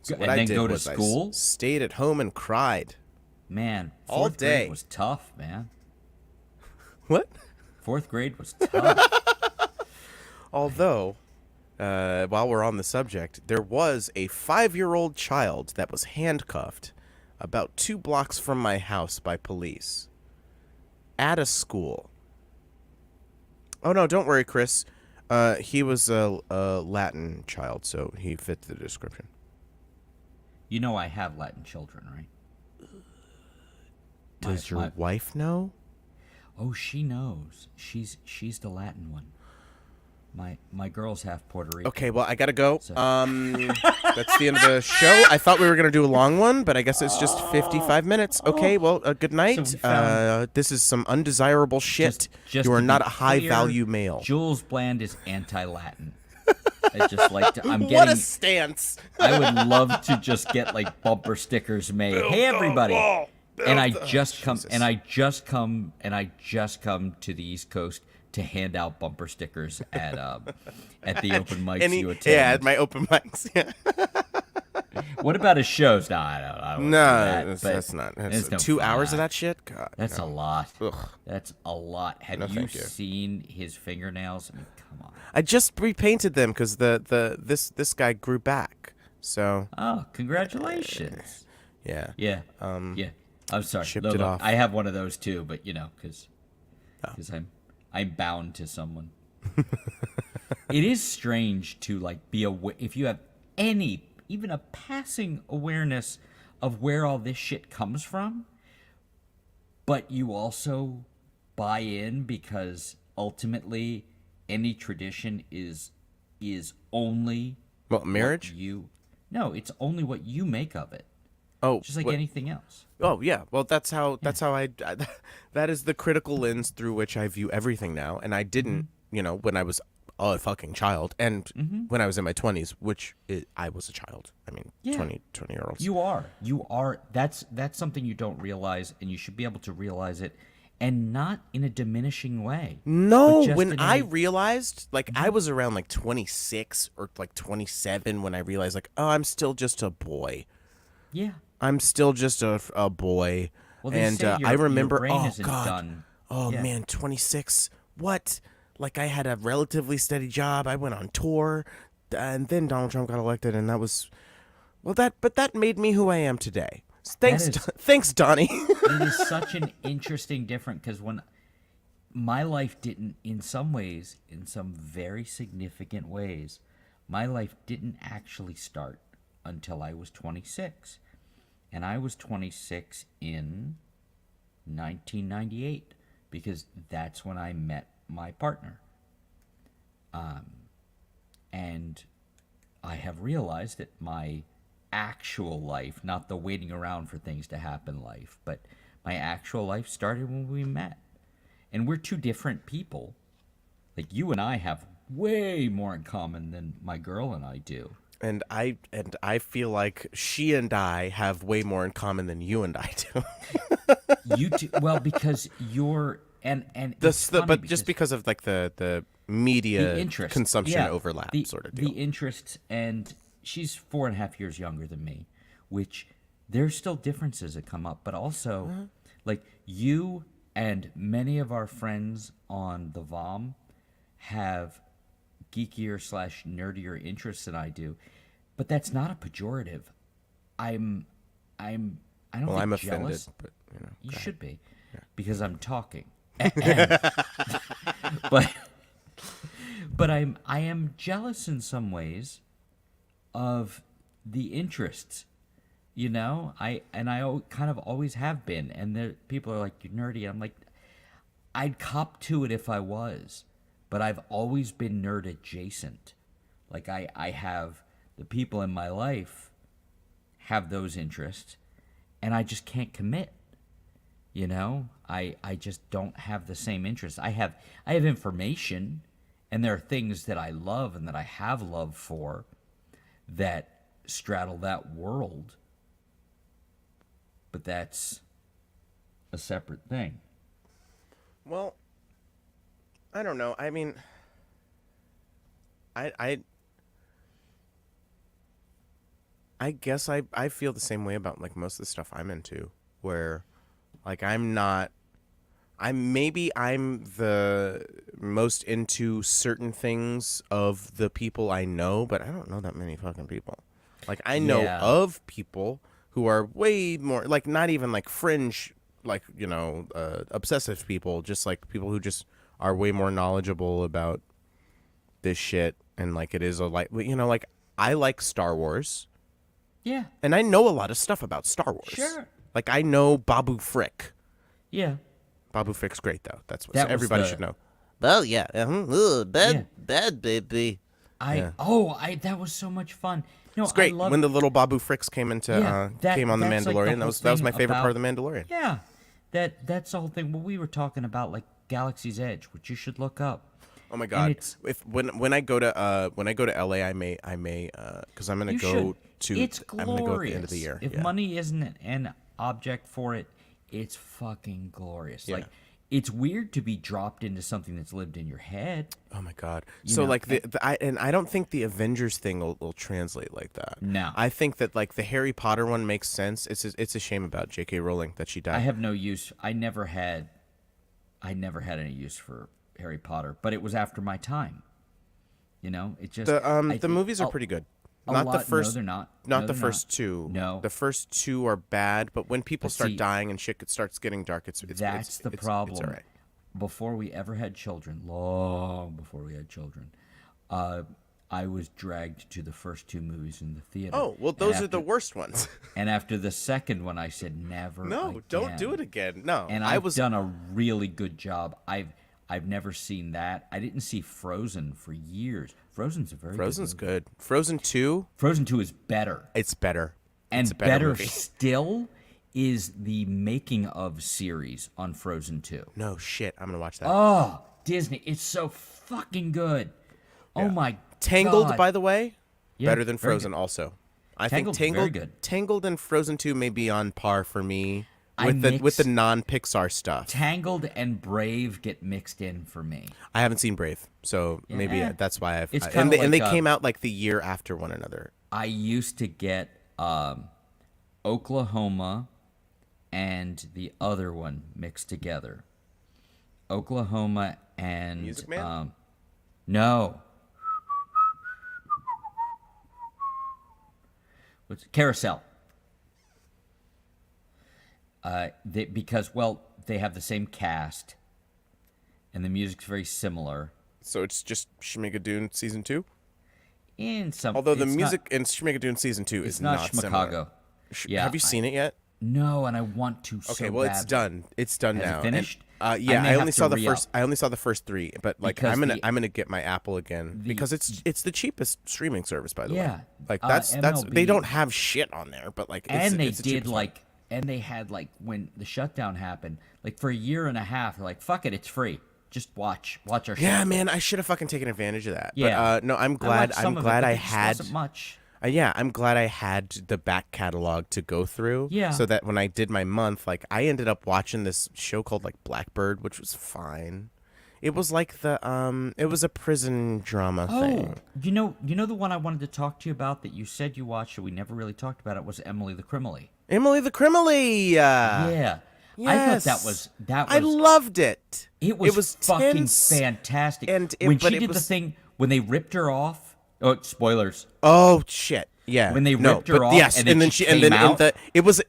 So what And I then did go to was school? I stayed at home and cried. Man, All fourth day. grade was tough, man. What? Fourth grade was tough. Although, while we're on the subject, there was a 5-year-old child that was handcuffed about 2 blocks from my house by police at a school. Oh, no, don't worry, Chris. He was a Latin child, so he fit the description. You know I have Latin children, right? Does My- your wife know? Oh, she knows. She's the Latin one. My girl's half Puerto Rican. Okay, well, I gotta go. So- That's the end of the show. I thought we were gonna do a long one, but I guess it's just 55 minutes. Okay, well, good night. So we found- This is some undesirable shit. Just You are to not be a high-value clear, male. Jules Bland is anti-Latin. I just like to. I'm What getting. a stance! I would love to just get like bumper stickers made. Hey everybody, And I Oh, just come Jesus. and I just come and I just come to the East Coast to hand out bumper stickers at the open mics you attend. Yeah, at my open mics. Yeah. What about his shows? No, I don't want to do No, that. But that's not. That's it's no 2 hours of fun. that shit. God, That's a no. lot. Ugh. That's a lot. Have No, you thank you. seen his fingernails? I mean, come on. I just repainted them because this guy grew back. So Oh, congratulations. yeah. Yeah. Yeah. I'm sorry. Shipped Look, it off. I have one of those too, but because I'm bound to someone. It is strange to like be aware if you have any even a passing awareness of where all this shit comes from, but you also buy in because ultimately any tradition is only Well, marriage. what you no, it's only what you make of it. Oh, Just like what- anything else. Oh yeah. Well, that's how that is the critical lens through which I view everything now. And I didn't, when I was a fucking child, and when I was in my 20s, I was a child. I mean, Yeah. 20-year-olds. You are. That's something you don't realize, and you should be able to realize it, and not in a diminishing way. No, but just when in I a- realized, like, I was around like 26 or like 27 when I realized, like, oh, I'm still just a boy. yeah. I'm still just a boy. Well, they And say I your remember, brain oh isn't God, done. oh Yeah. man, 26. What? Like I had a relatively steady job. I went on tour, and then Donald Trump got elected, and that was, well, that made me who I am today. Thanks, is- thanks, Donnie. It is such an interesting different because when my life didn't, in some ways, in some very significant ways, my life didn't actually start until I was 26. And I was 26 in 1998 because that's when I met my partner. And I have realized that my actual life, not the waiting around for things to happen life, but my actual life started when we met. And we're two different people. Like you and I have way more in common than my girl and I do. And I feel like she and I have way more in common than you and I do. You two, well, because you're and it's funny But just because of like the media the interest consumption yeah, overlap the, sort of deal. The interests, and she's 4.5 years younger than me, which there's still differences that come up, but also like you and many of our friends on the VOM have geekier / nerdier interests than I do, but that's not a pejorative. I don't Well, think I'm jealous. offended, but You go ahead. should be, because I'm talking. But I am jealous in some ways of the interests. I kind of always have been, and there people are like, you're nerdy. I'm like, I'd cop to it if I was, but I've always been nerd adjacent. Like I have the people in my life have those interests, and I just can't commit. I just don't have the same interests. I have information, and there are things that I love and that I have love for that straddle that world. But that's a separate thing. Well, I don't know. I mean, I guess I feel the same way about like most of the stuff I'm into, where like I'm the most into certain things of the people I know, but I don't know that many fucking people. Like I know Yeah. of people who are way more like not even like fringe, like obsessive people, just like people who just are way more knowledgeable about this shit, and like it is a like like I like Star Wars. Yeah. And I know a lot of stuff about Star Wars. Sure. Like I know Babu Frick. Yeah. Babu Frick's great though. That's what That was everybody the- should know. Well, yeah. Bad, Yeah. bad baby. That was so much fun. No, It's great I love when the little Babu Fricks came into came on the that's like Mandalorian. whole that was my thing favorite part of about- the Mandalorian. Yeah, that's the whole thing. Well, we were talking about like Galaxy's Edge, which you should look up. Oh my god! it's- When I go to LA, I may because I'm gonna You go should. to It's I'm glorious. gonna go at the end of the year. If yeah. money isn't an object for it, It's fucking glorious. Yeah. Like, it's weird to be dropped into something that's lived in your head. Oh my god! You So know, like I don't think the Avengers thing will translate like that. No. I think that like the Harry Potter one makes sense. It's a shame about J.K. Rowling that she died. I have no use. I never had any use for Harry Potter, but it was after my time. You know, it just The movies are pretty good. Not the first. No, they're not. Not No, the they're first not. two. No. The first two are bad, but when people But start see, dying and shit starts getting dark, it's That's the it's problem. all right. Before we ever had children, long before we had children, I was dragged to the first two movies in the theater. Oh well, And those are after- the worst ones. And after the second one, I said never. No, don't do again." it again. No, And I've done a really good job. I've never seen that. I didn't see Frozen for years. Frozen's a very Frozen's good movie. good. Frozen 2, Frozen 2 is better. it's better. And It's a better movie. still is the making of series on Frozen 2. No shit, I'm gonna watch that. Oh, Disney, it's so fucking good. Oh my Tangled, God. by the way, Yeah, better than very Frozen. good. Also, I Tangled's think very Tangled, good. Tangled and Frozen 2 may be on par for me I with the mix- non-Pixar stuff. Tangled and Brave get mixed in for me. I haven't seen Brave, so maybe Yeah. that's why I've. It's and kinda they like, came out like the year after one another. I used to get Oklahoma and the other one mixed together. Oklahoma and Music Man? No. What's Carousel? Because they have the same cast, and the music's very similar. So it's just Schmigadoon season 2. In some, Although the it's music in Schmigadoon season 2 it's is not not similar. Chicago. Have you seen it yet? No, and I want to. Okay, so well it's badly. done. It's done Has it now. And, finished? yeah, may I have only to saw the re-up. first. I only saw the first 3, but like Because I'm gonna get my Apple again because it's the cheapest streaming service, by the Yeah. way. Like that's MLB they don't have shit on there, but like And they it's the did cheapest one. and they had when the shutdown happened, like for a year and a half, they're like, fuck it, it's free. Just watch our show. Yeah, man, I should have fucking taken advantage of that. Yeah. But no, I'm I glad. watched some I'm of glad it, but I it just had. wasn't much. Yeah, I'm glad I had the back catalog to go through. Yeah. So that when I did my month, like I ended up watching this show called like Blackbird, which was fine. It was like it was a prison drama thing. You know the one I wanted to talk to you about that you said you watched, but we never really talked about it, was Emily the Crimely. Emily the Crimely. Yeah. Yes. I thought that was I loved it. It was fucking tense. fantastic. And when but she it did the was- thing when they ripped her off. Oh, spoilers. Oh shit! Yeah, When they no, ripped her but off yes, and then she came out. it was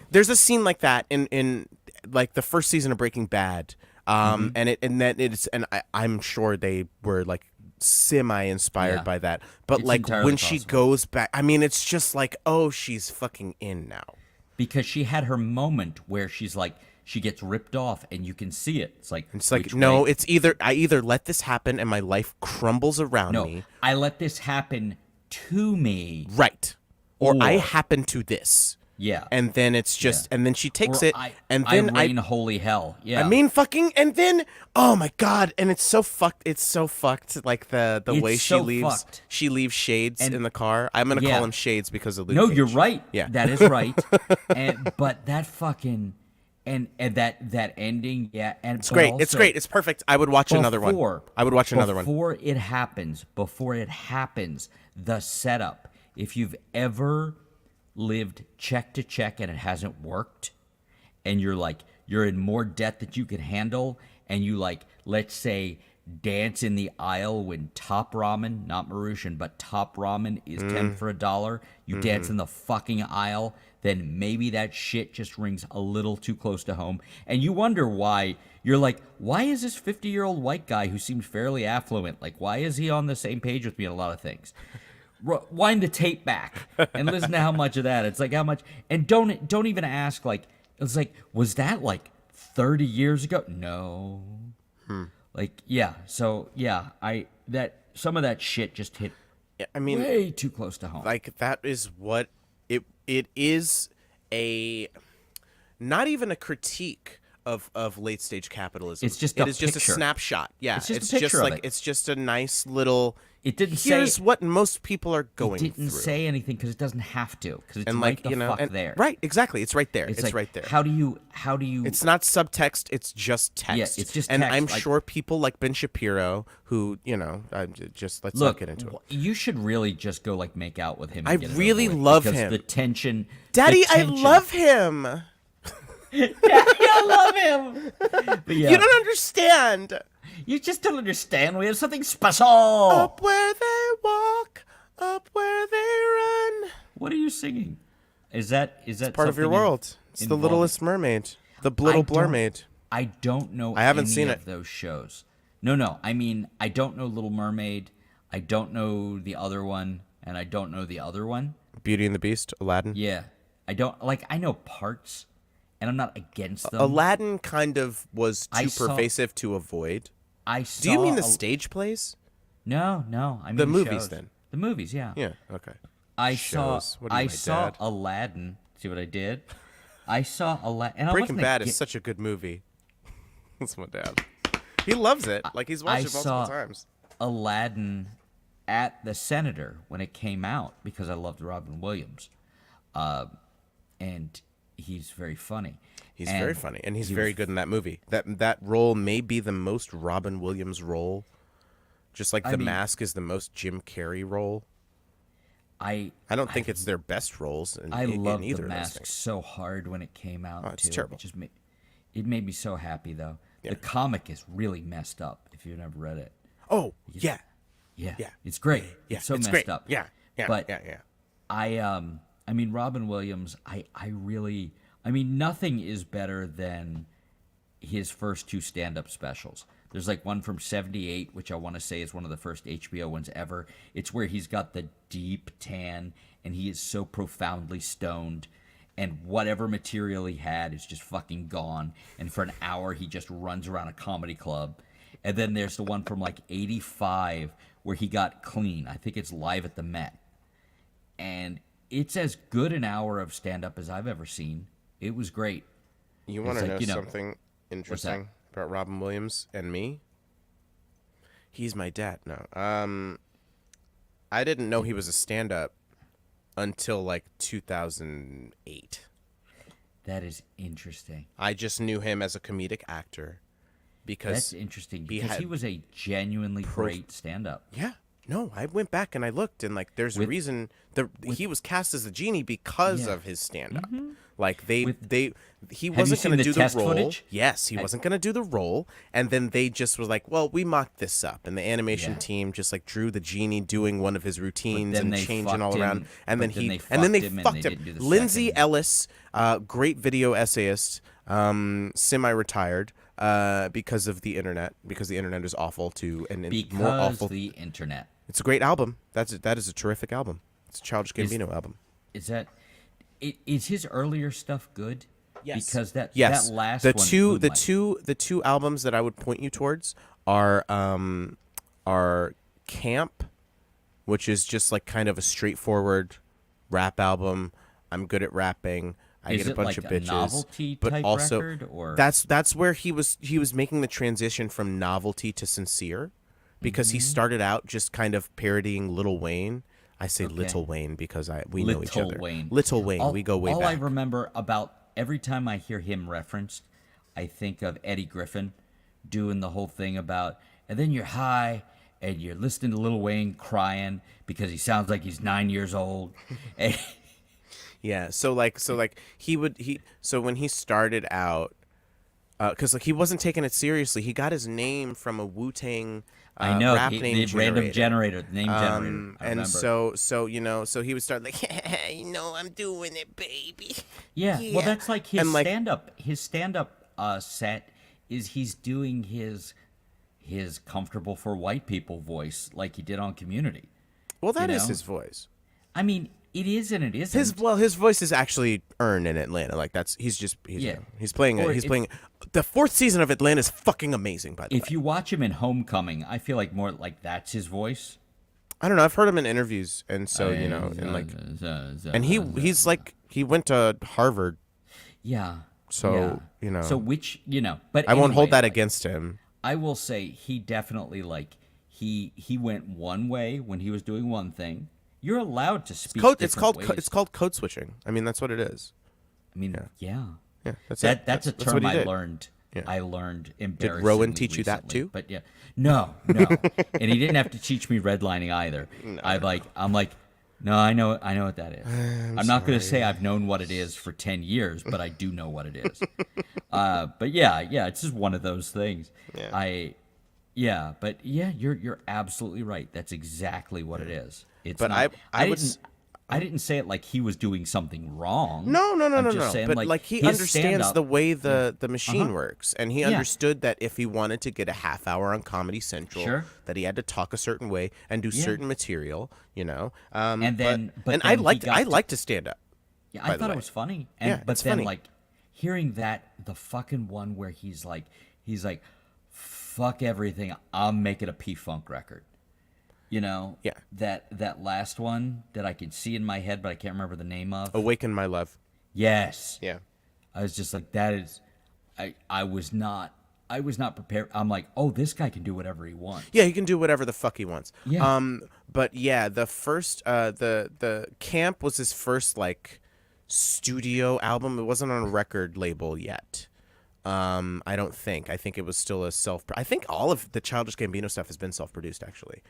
there's a scene like that in like the first season of Breaking Bad, and I'm sure they were like semi inspired Yeah. by that, but It's like entirely when she possible. goes back, I mean, it's just like, oh, she's fucking in now. Because she had her moment where she's like, she gets ripped off and you can see it. It's like, It's like which no, way? it's I either let this happen and my life crumbles around No, me, I let this happen to me. right, or I Or- happen to this. Yeah. And then it's just, Yeah. and then she takes Or it, I, and I then rain holy hell. Yeah. I mean, fucking, and then, oh my god, and it's so fucked. It's so fucked. Like the It's way she so leaves, fucked. she leaves Shades And- in the car. I'm gonna Yeah. call him Shades because of Luke no, Cage. you're right. Yeah, That is right. But that fucking, and that ending, yeah. And it's great. It's great. It's perfect. I would watch another one. I would watch another one. Before it happens, the setup. If you've ever lived check to check and it hasn't worked, and you're in more debt that you can handle, and you let's say dance in the aisle when Top Ramen, not Marusian, but Top Ramen is 10 for $1, you dance in the fucking aisle, then maybe that shit just rings a little too close to home, and you wonder why. You're like, why is this 50-year-old white guy who seems fairly affluent, why is he on the same page with me in a lot of things? Wind the tape back and listen to how much of that. It's like how much, and don't even ask. It's like, was that 30 years ago? No. Yeah. So yeah, some of that shit just hit. I mean, way too close to home. like that is what it is, a not even a critique of late stage capitalism. It's just it a is just a picture. snapshot. Yeah, It's just a picture of like it. it's just a nice little. It didn't Here's say what most people are it going didn't through. say anything because it doesn't have to, because it's And right like the fuck and, there. right, exactly. It's right there. It's It's like, right there. How do you It's not subtext. It's just text. Yeah, it's just and text, I'm like- sure people like Ben Shapiro, who just let's not look? get into it. You should really just go like make out with him. I And get it really over with, love because him. The tension, Daddy, the tension. I love him. I love him. But yeah, You don't understand. you just don't understand. We have something special. Up where they walk, up where they run. What are you singing? Is that Part of your something world. It's the involving- Littlest Mermaid. The Little Blurmaid. I don't know. I haven't any seen of it. those shows. No. I mean, I don't know Little Mermaid. I don't know the other one, and I don't know the other one. Beauty and the Beast, Aladdin. Yeah, I don't like. I know parts, and I'm not against them. Aladdin kind of was I too saw- pervasive to avoid. I saw. Do you mean the stage plays? No. I mean The movies, shows. then. The movies, yeah. Yeah. Okay. I Shows. What are you, I my saw dad? Aladdin. See what I did? I saw Aladdin. And I Breaking wasn't Bad aga- is such a good movie. That's my dad. He loves it. Like he's watched I it multiple saw times. Aladdin at the Senator when it came out because I loved Robin Williams, and he's very funny. He's And very funny, and he's he very was- good in that movie. That role may be the most Robin Williams role, just like The mean- Mask is the most Jim Carrey role. I I don't think it's their best roles. In, I in loved either The of those Mask things. so hard when it came out. Oh, it's too. terrible. It made me so happy though. Yeah. The comic is really messed up. If you've never read it, Oh yeah, yeah, Yeah. it's great. yeah, It's so messed great. up. Yeah, But yeah. I mean Robin Williams, I mean nothing is better than his first two stand-up specials. There's like one from 78, which I want to say is one of the first HBO ones ever. It's where he's got the deep tan and he is so profoundly stoned and whatever material he had is just fucking gone, and for an hour he just runs around a comedy club. And then there's the one from like 85 where he got clean. I think it's Live at the Met. And it's as good an hour of stand-up as I've ever seen. It was great. You want to It's know like, something interesting about Robin Williams and me? He's my dad. No, I didn't know he was a stand-up until like 2008. That is interesting. I just knew him as a comedic actor because That's interesting he because he had was a genuinely great stand-up. Yeah. No, I went back and I looked, and like, there's a reason he was cast as the genie because Yeah. of his stand-up. Like he you wasn't seen going the to do the test role. footage? Yes, he wasn't going to do the role, and then they just was like, well, we mocked this up, and the animation Yeah. team just like drew the genie doing one of his routines then and they changing all fucked around, him- and but then then they fucked him and they fucked didn't do him. the Lindsay second. Ellis, great video essayist, semi-retired. Because of the internet, because the internet is awful too, and more Because awful. the internet. It's a great album. That is a terrific album. It's a Childish Gambino album. Is his earlier stuff good? Yes. Because that last the one two blew my- the two albums that I would point you towards are Camp, which is just like kind of a straightforward rap album. I'm good at rapping. I Is get a it bunch like of a bitches. novelty but type also record, or- that's where he was making the transition from novelty to sincere, because he started out just kind of parodying Lil Wayne. I say Little Wayne because we know each other. Wayne. Little Wayne. We go way all back. I remember about every time I hear him referenced, I think of Eddie Griffin doing the whole thing about, and then you're high and you're listening to Lil Wayne crying because he sounds like he's 9 years old. And- Yeah, so when he started out, because like he wasn't taking it seriously. He got his name from a Wu-Tang I know rap the name random generator. generator, the name generator. I And remember. so he would start like, I'm doing it, baby. Yeah, well, that's like his And, like- stand-up. His stand-up set is he's doing his comfortable for white people voice like he did on Community. Well, that You is know? his voice. I mean, it is and it isn't. His voice is actually earned in Atlanta. Like he's Yeah. playing Or he's if- playing. The fourth season of Atlanta is fucking amazing. By the way, If you watch him in Homecoming, I feel like more like that's his voice. I don't know. I've heard him in interviews, and so and like, and he's like he went to Harvard. Yeah, So So which but I won't hold anyway, that like, against him. I will say he definitely like he went one way when he was doing one thing. You're allowed to speak different ways. It's called code switching. I mean, that's what it is. I mean, yeah. Yeah, that's it. That's a That's what term he I did. learned. Yeah. I learned Did embarrassingly Rowan teach you that recently. too? But yeah, no, and he didn't have to teach me redlining either. I'm like, no, I know what that is. I'm not going to say I've known what it is for 10 years, but I do know what it is. But yeah, it's just one of those things. Yeah. You're absolutely right. That's exactly what it is. It's But not. I I didn't say it like he was doing something wrong. No. I'm just saying, But like he his understands stand-up- the way the machine works, and he Yeah. understood that if he wanted to get a half hour on Comedy Central, Sure. that he had to talk a certain way and do certain material. And then- but I then he liked got I to- like to stand up. Yeah, by I the thought way. it was funny. Yeah, But it's then funny. like hearing the fucking one where he's like, fuck everything, I'm making a P-Funk record. Yeah. That last one that I could see in my head, but I can't remember the name of. Awaken My Love. Yes. Yeah. I was just like, that is, I was not prepared. I'm like, oh, this guy can do whatever he wants. Yeah, he can do whatever the fuck he wants. Yeah. But yeah, the first the Camp was his first like studio album. It wasn't on a record label yet. I don't think. I think it was still a I think all of the Childish Gambino stuff has been self-produced actually.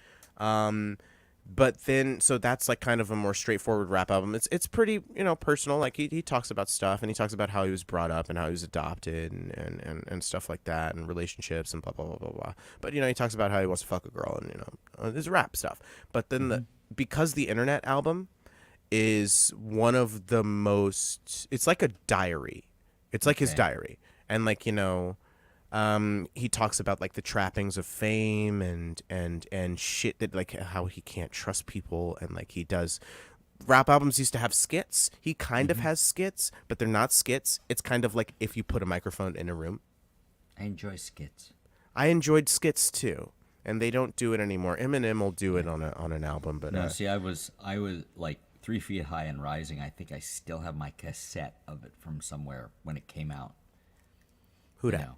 But then so that's like kind of a more straightforward rap album. It's pretty, personal. Like he talks about stuff, and he talks about how he was brought up and how he was adopted and stuff like that, and relationships and blah blah blah blah blah. But he talks about how he wants to fuck a girl, and there's rap stuff. But then because the Internet album is one of the most, it's like a diary. It's like his diary. And like, he talks about like the trappings of fame and shit, that like how he can't trust people, and like he does. Rap albums used to have skits. He kind of has skits, but they're not skits. It's kind of like if you put a microphone in a room. I enjoy skits. I enjoyed skits too, and they don't do it anymore. Eminem will do it on an album, but No, see, I was like 3 Feet High and Rising. I think I still have my cassette of it from somewhere when it came out. who that?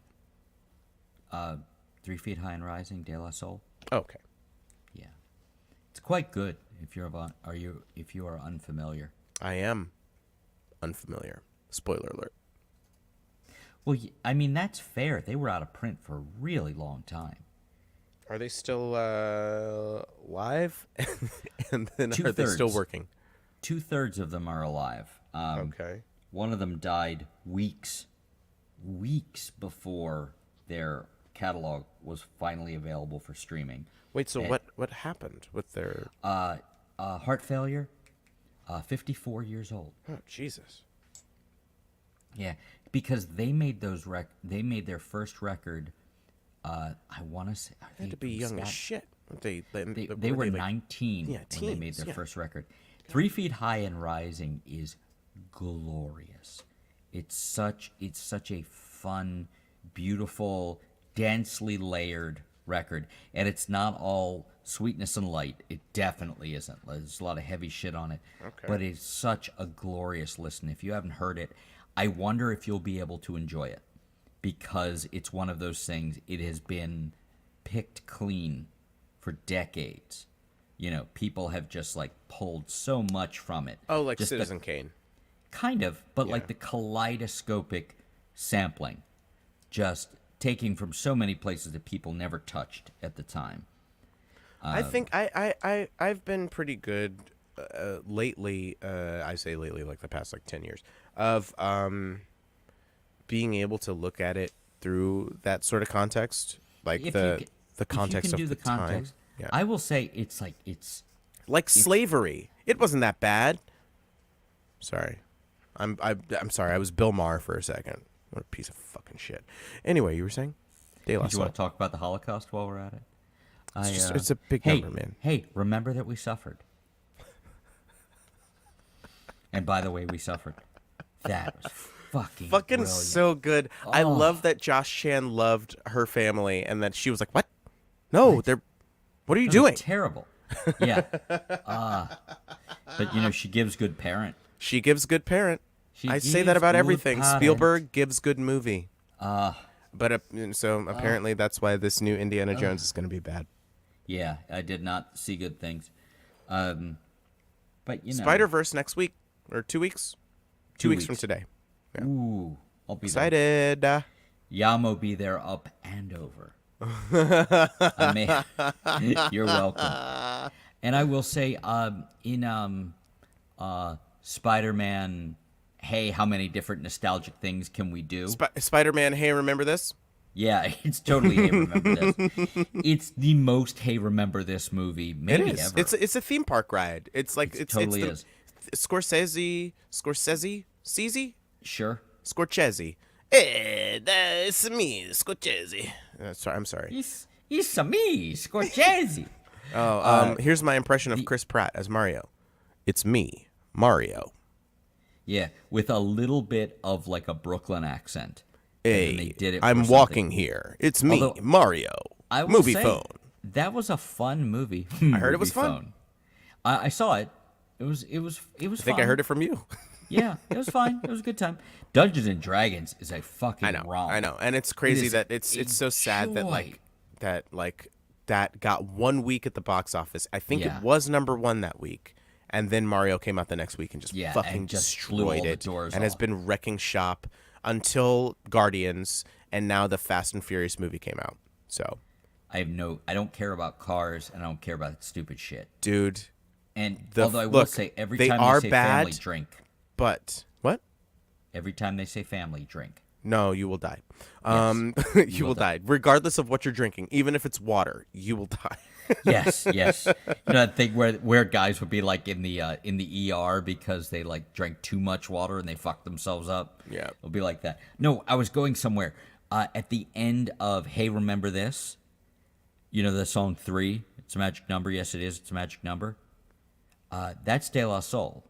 3 Feet High and Rising, De La Soul. Oh, okay. Yeah, it's quite good. If you are unfamiliar. I am unfamiliar. Spoiler alert. Well, I mean that's fair. They were out of print for a really long time. Are they still live? And then are they Two-thirds. still working? 2/3 of them are alive. Okay. One of them died weeks before their catalog was finally available for streaming. Wait, so what happened with their? Heart failure. 54 years old. Oh, Jesus. Yeah, because they made their first record. I want to say They had to be young as shit. They were 19 yeah, when they made teens, their yeah. first record. 3 Feet High and Rising is glorious. It's such a fun, beautiful, densely layered record, and it's not all sweetness and light. It definitely isn't. There's a lot of heavy shit on it, but it's such a glorious listen. If you haven't heard it, I wonder if you'll be able to enjoy it, because it's one of those things. It has been picked clean for decades. People have just like pulled so much from it. Oh, like just Citizen Kane. Kind of, but like the kaleidoscopic sampling, just taking from so many places that people never touched at the time. I think I've been pretty good lately. I say lately, like the past like 10 years, of being able to look at it through that sort of context, like the context if you can of do the time. Yeah. I will say it's Like slavery. It wasn't that bad. Sorry. I'm sorry. I was Bill Maher for a second. What a piece of fucking shit. Anyway, you were saying? De La Do you want Soul. to talk about the Holocaust while we're at it? It's a big number, man. Hey, remember that we suffered. And by the way, we suffered. That was fucking brilliant. So good. I love that Josh Chan loved her family, and that she was like, "What? No, they're. What are you doing?" Terrible. Yeah. But she gives good parent. She gives good parent. She I say that gives about good everything. content. Spielberg gives good movie. Uh, But so apparently that's why this new Indiana Jones is going to be bad. yeah, I did not see good things. But you know, Spider-Verse next week or 2 weeks. 2 weeks from today. Yeah. Ooh, I'll be there. Excited. Yamo be there up and over. I may. You're welcome. And I will say, in Spider-Man, hey, how many different nostalgic things can we do? Spider-Man, hey, remember this? Yeah, it's totally hey, remember this. It's the most hey, remember this movie maybe It is. ever. It's a theme park ride. It's like It totally the, is. Scorsese, Sure. Scorsese. Hey, that's me, Scorsese. Sorry, I'm sorry. It's a me, Scorsese. Here's my impression of Chris Pratt as Mario. It's me, Mario. Yeah, with a little bit of like a Brooklyn accent. And then they Hey, did it for I'm something. walking here. It's me, Although, Mario. I will Movie say, phone. that was a fun movie. I heard it was Movie fun. phone. I saw it. It was I think fun. I heard it from you. Yeah, it was fine. It was a good time. Dungeons and Dragons is a fucking romp. I know, and it's crazy is that a it's so sad joy. that got 1 week at the box office. I think Yeah. it was #1 that week, and then Mario came out the next week and just Yeah, fucking and just blew all destroyed the it, doors and has off. been wrecking shop until Guardians, and now the Fast and Furious movie came out. So, I don't care about cars and I don't care about stupid shit. dude, And The- although I will look, say every they time are they say bad. family drink, but what? every time they say family drink. No, you will die. You will die, regardless of what you're drinking. Even if it's water, you will die. Yes, yes. You know that thing where guys would be like in the ER because they like drank too much water and they fucked themselves up. Yeah. It'll be like that. No, I was going somewhere. At the end of Hey, Remember This? You know the song 3? It's a magic number. Yes, it is. It's a magic number. That's De La Soul.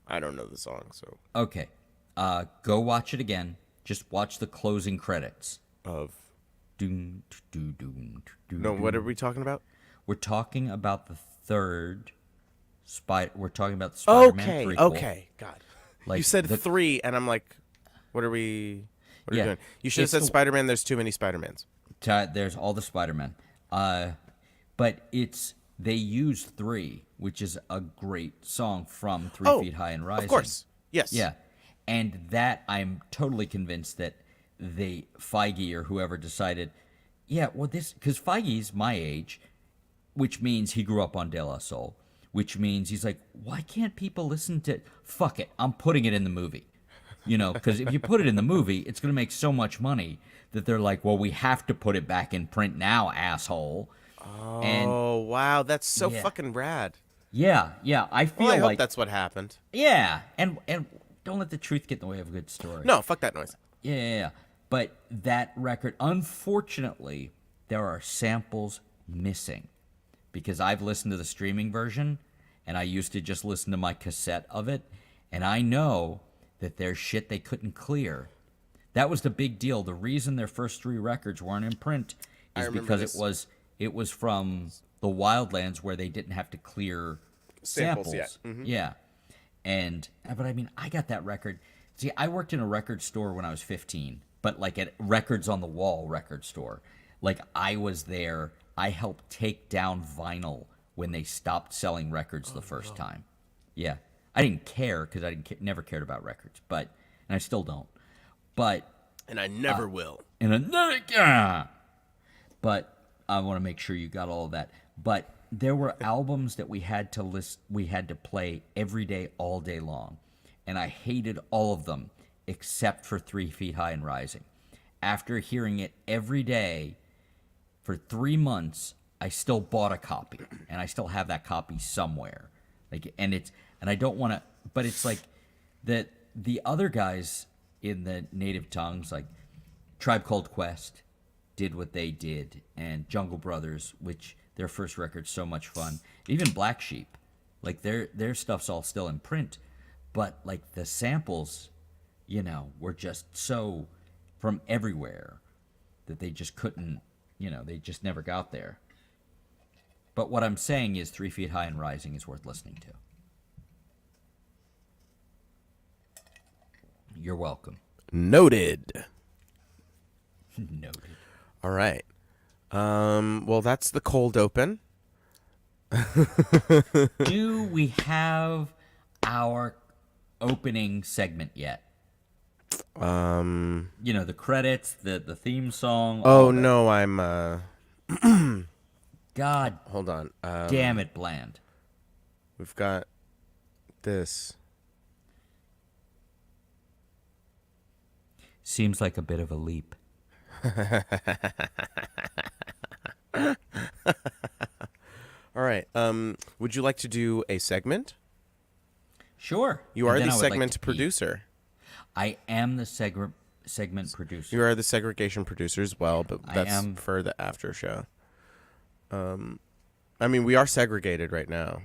I don't know the song, so Okay. Go watch it again. Just watch the closing credits. of Doom, doom, doom, doom, no. What are we talking about? We're talking about the third We're talking about the Spider-Man Okay, prequel. okay, God. Like you said the- 3, and I'm like, what are we? What are Yeah, we doing? You should have it's said the- Spider-Man. There's too many Spider-Mans. There's all the Spider-Man. But they use 3, which is a great song from 3 Feet High and Rising. Of course, yes. Yeah. And that I'm totally convinced that Feige or whoever decided, yeah, well, because Feige's my age, which means he grew up on De La Soul, which means he's like, why can't people listen to, fuck it, I'm putting it in the movie. You know, because if you put it in the movie, it's going to make so much money that they're like, well, we have to put it back in print now, asshole. Oh wow, that's so Yeah. fucking rad. Yeah, I feel Well, I hope like that's what happened. yeah, and don't let the truth get in the way of a good story. No, fuck that noise. Yeah. But that record, unfortunately, there are samples missing because I've listened to the streaming version and I used to just listen to my cassette of it, and I know that there's shit they couldn't clear. That was the big deal. The reason their first 3 records weren't in print I is remember because this. it was from the Wildlands where they didn't have to clear Samples, samples. yeah. Mhm. Yeah. And but I mean, I got that record. See, I worked in a record store when I was 15, but like at Records on the Wall record store. Like I was there. I helped take down vinyl when they stopped selling records the first time. Yeah. I didn't care because I never cared about records, and I still don't. But And I never will. in another but I want to make sure you got all of that. But there were albums that we had to play every day all day long, and I hated all of them except for 3 Feet High and Rising. After hearing it every day for 3 months, I still bought a copy, and I still have that copy somewhere. And I don't want to, but it's like that the other guys in the native tongues, like Tribe Called Quest, did what they did, and Jungle Brothers, which their first record's so much fun. Even Black Sheep, like their stuff's all still in print, but like the samples, were just so from everywhere that they just couldn't, they just never got there. But what I'm saying is 3 Feet High and Rising is worth listening to. You're welcome. Noted. Noted. All right. Well, that's the cold open. Do we have our opening segment yet? The credits, the theme song. All Oh of it. no, I'm. God Hold on. damn it, Bland. We've got this. Seems like a bit of a leap. All right. Would you like to do a segment? Sure. You And are then the I would like segment to pee. producer. I am the segment producer. You are the segregation producer as well, but I that's am. for the after show. I mean, we are segregated right now.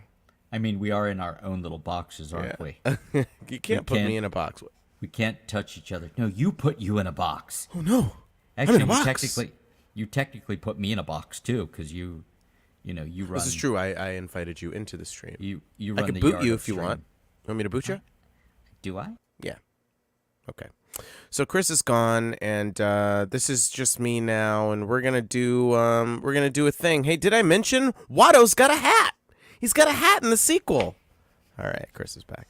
I mean, we are in our own little boxes, aren't we? You can't put me in a box. We can't touch each other. No, you put you in a box. Oh no! Actually, I'm in a box. you technically put me in a box too, because you run. This is true. I invited you into the stream. You I run could the boot yard you of if you stream. want. You want me to boot you? Do I? Yeah. Okay. So Chris is gone, and this is just me now, and we're gonna do a thing. Hey, did I mention Watto's got a hat? He's got a hat in the sequel. All right, Chris is back.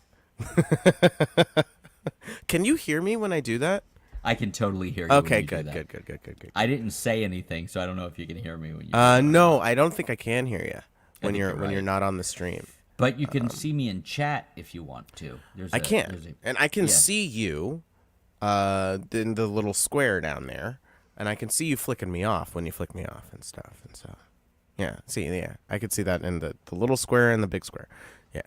Can you hear me when I do that? I can totally hear you. Okay, when you do good, that. good. I didn't say anything, so I don't know if you can hear me when you. No, I don't think I can hear you when think you're you're when you're right. not on the stream. But you can see me in chat if you want to. I can, and I can see you, in the little square down there, and I can see you flicking me off when you flick me off and stuff, and so, yeah. See, yeah, I could see that in the little square and the big square, yeah.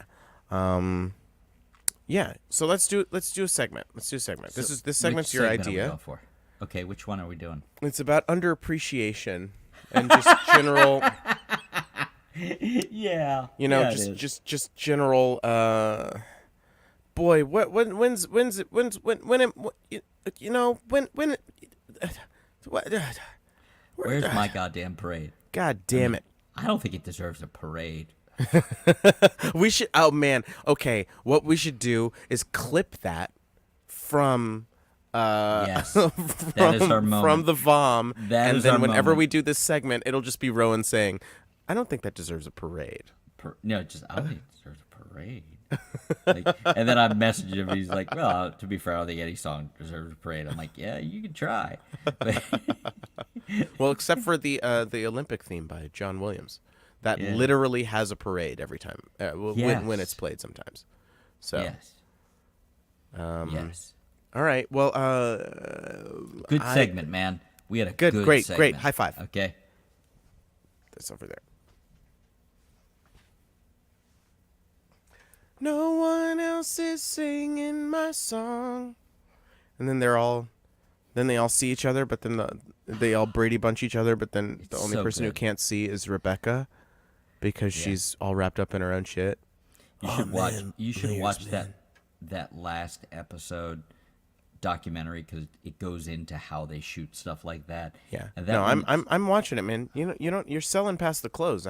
Yeah. So let's do a segment. Let's do a segment. So This segment's which your segment are we idea. going for? Okay, which one are we doing? It's about underappreciation and just general. Yeah. Just general. Boy, when's it, when Where's my goddamn parade? God damn it. I don't think it deserves a parade. We should. Oh man. Okay. What we should do is clip that from. Yes, that is our moment. From the VOM, That and is then our whenever moment. we do this segment, it'll just be Rowan saying, "I don't think that deserves a parade." No, I don't think it deserves a parade. And then I messaged him. He's like, "Well, to be fair, I don't think any song deserves a parade." I'm like, "Yeah, you can try." But Well, except for the Olympic theme by John Williams, that Yeah. literally has a parade every time when Yes. it's played sometimes. So yes, yes, all right, well, good segment, man. We had a Good, good great, segment. great. High five. Okay. That's over there. No one else is singing my song, and then they all see each other, but then they all Brady Bunch each other, but then the only so person who good. can't see is Rebecca, because she's all wrapped up in her own shit. You should watch. man, You should layers, watch man. that last episode documentary because it goes into how they shoot stuff like that. Yeah. And that No, one- I'm watching it, man. You're selling past the close.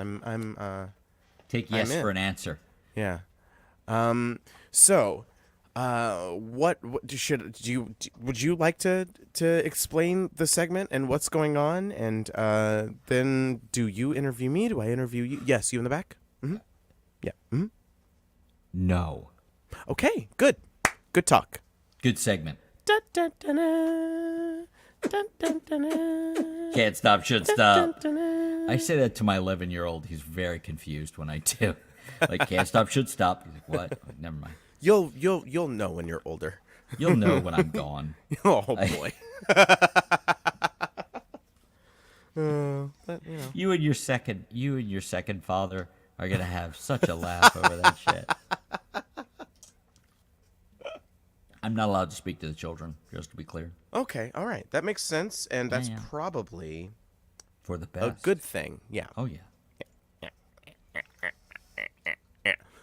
take yes in. for an answer. Yeah. So, what would you like to explain the segment and what's going on, and then do you interview me? Do I interview you? Yes, you in the back. Mm-hmm. Yeah. Mm-hmm. No. Okay. Good. Good talk. Good segment. Dun, dun, dun, dun. Dun, dun, dun, dun. Can't stop, should stop. Dun, dun, dun. I say that to my 11-year-old. He's very confused when I do. Like, can't stop, should stop. He's like, what? Like, never mind. You'll know when you're older. You'll know when I'm gone. Oh boy. But, You and your second father are gonna have such a laugh over that shit. I'm not allowed to speak to the children, just to be clear. Okay, all right, that makes sense, and that's yeah. probably For the a best. good thing. Yeah. Oh yeah.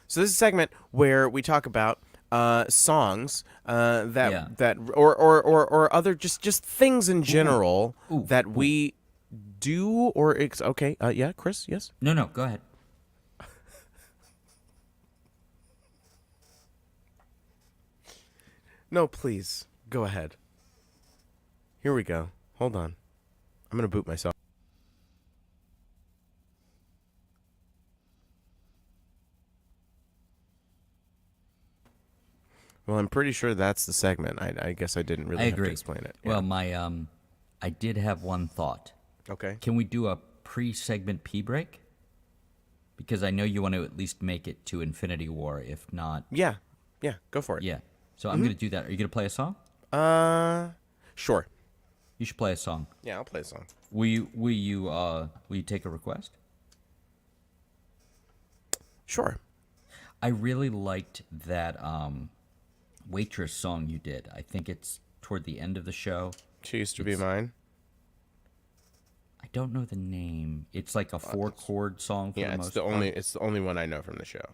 So this is a segment where we talk about songs that Yeah. that or other just things in general Ooh. that we do or okay. Yeah, Chris. Yes. No, go ahead. No, please. Go ahead. Here we go. Hold on. I'm gonna boot myself. Well, I'm pretty sure that's the segment. I guess I didn't really I have to agree. explain it. Well, I did have one thought. Okay. Can we do a pre-segment pee break? Because I know you want to at least make it to Infinity War. If not, Yeah. Yeah. Go for it. yeah. So I'm going to do that. Are you going to play a song? Sure. You should play a song. Yeah, I'll play a song. Will you take a request? Sure. I really liked that waitress song you did. I think it's toward the end of the show. She used to be mine. I don't know the name. It's like a 4-chord song for Yeah, the it's most the part. it's the only one I know from the show.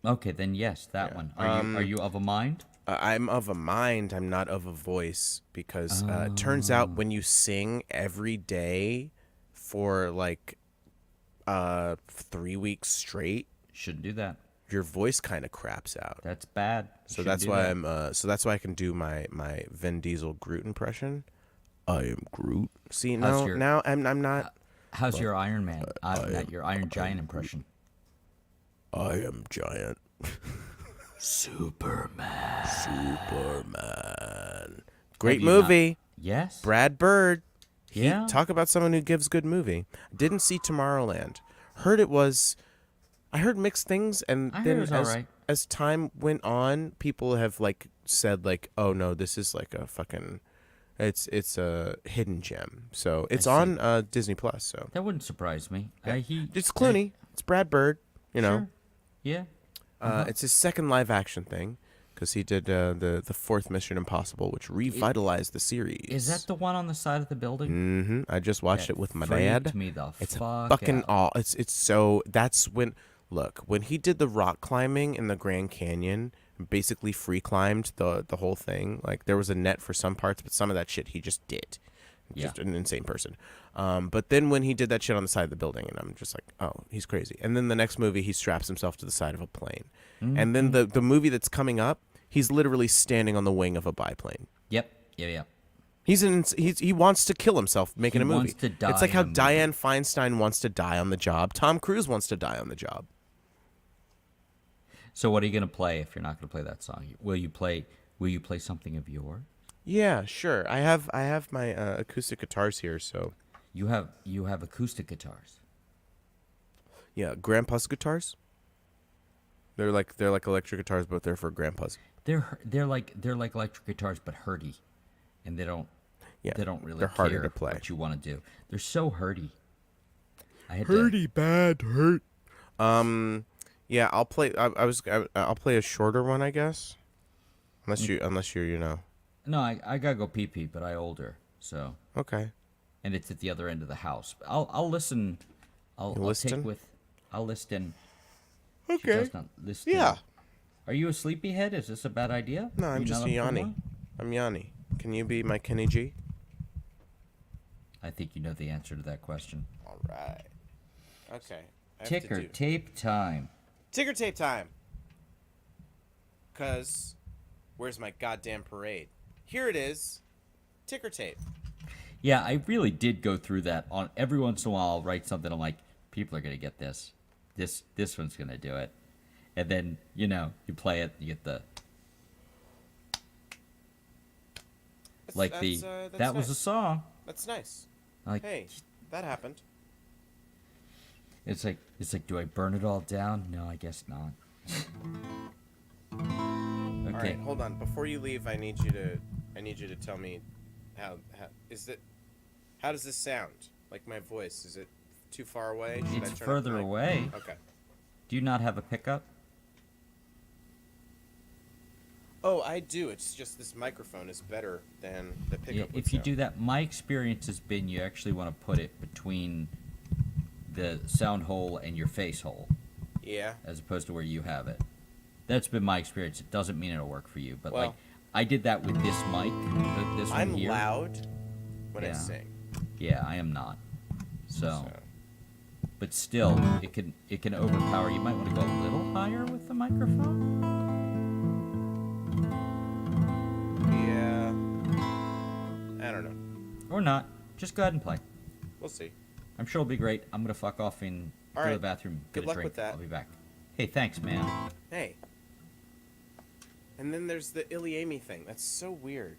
Okay, then yes, that one. Are you of a mind? I'm of a mind. I'm not of a voice because it turns out when you sing every day for like 3 weeks straight, Shouldn't do that. your voice kind of craps out. That's bad. So that's why I can do my Vin Diesel Groot impression. I am Groot. See, now I'm not. How's your Iron Man? Your Iron Giant impression. I am giant. Superman. Great movie. Yes. Brad Bird. Yeah. Talk about someone who gives good movie. Didn't see Tomorrowland. I heard mixed things, and I heard then it was all right. as time went on, people have like said like, oh no, this is like a fucking, it's a hidden gem. So it's on Disney Plus. So That wouldn't surprise me. it's Clooney. It's Brad Bird. You know. Sure. Yeah. It's his second live action thing because he did the fourth Mission Impossible, which revitalized the series. Is that the one on the side of the building? Mm-hmm. I just watched it with my freaked dad. me the It's fuck fucking out. all. It's so. That's when he did the rock climbing in the Grand Canyon, basically free climbed the whole thing. Like there was a net for some parts, but some of that shit he just did. Just an insane person. But then when he did that shit on the side of the building, and I'm just like, oh, he's crazy. And then the next movie, he straps himself to the side of a plane. Mm-hmm. And then the movie that's coming up, he's literally standing on the wing of a biplane. Yep. Yeah. He wants to kill himself making He a movie. wants to die It's like in how a movie. Dianne Feinstein wants to die on the job. Tom Cruise wants to die on the job. So what are you gonna play if you're not gonna play that song? Will you play something of yours? Yeah, sure. I have my acoustic guitars here, so You have acoustic guitars. yeah, grandpa's guitars. They're like electric guitars, but they're for grandpas. They're like electric guitars, but hurty, and they don't really they're harder care to play. what you want to do. They're so hurty. Bad hurt. Yeah, I'll play. I'll play a shorter one, I guess. Unless you're No, I gotta go pee pee, but I older, so Okay. and it's at the other end of the house. I'll listen. I'll listen? listen. She Okay. does not listen. Yeah. Are you a sleepyhead? Is this a bad idea? No, I'm You just not a up for Yanni. one? I'm Yanni. Can you be my Kenny G? I think you know the answer to that question. All right. Okay. Ticker tape time. Ticker tape time. 'Cause where's my goddamn parade? Here it is. Ticker tape. Yeah, I really did go through that. On every once in a while, I'll write something. I'm like, people are gonna get this. This one's gonna do it. And then you play it. You get the That's that was a nice. song. That's nice. Like Hey, that happened. it's like do I burn it all down? No, I guess not. All Okay. right, hold on. Before you leave, I need you to tell me how does this sound? Like my voice, is it too far away? Should I It's turn up further the mic? away. Okay. Do you not have a pickup? Oh, I do. It's just this microphone is better than the Yeah, pickup. if you do that, my experience has been you actually want to put it between the sound hole and your face hole, Yeah. as opposed to where you have it. That's been my experience. It doesn't mean it'll work for you, but Well- like I did that with this mic, this one I'm here. loud when I Yeah. sing. Yeah, I am not. So, So. but still, it can overpower. You might want to go a little higher with the microphone. Yeah. Or not. Just go ahead and play. We'll see. I'm sure it'll be great. I'm gonna fuck off and All go to right. the bathroom, get Good a luck drink. with that. I'll be back. Hey, thanks, man. Hey. And then there's the Iliami thing. That's so weird.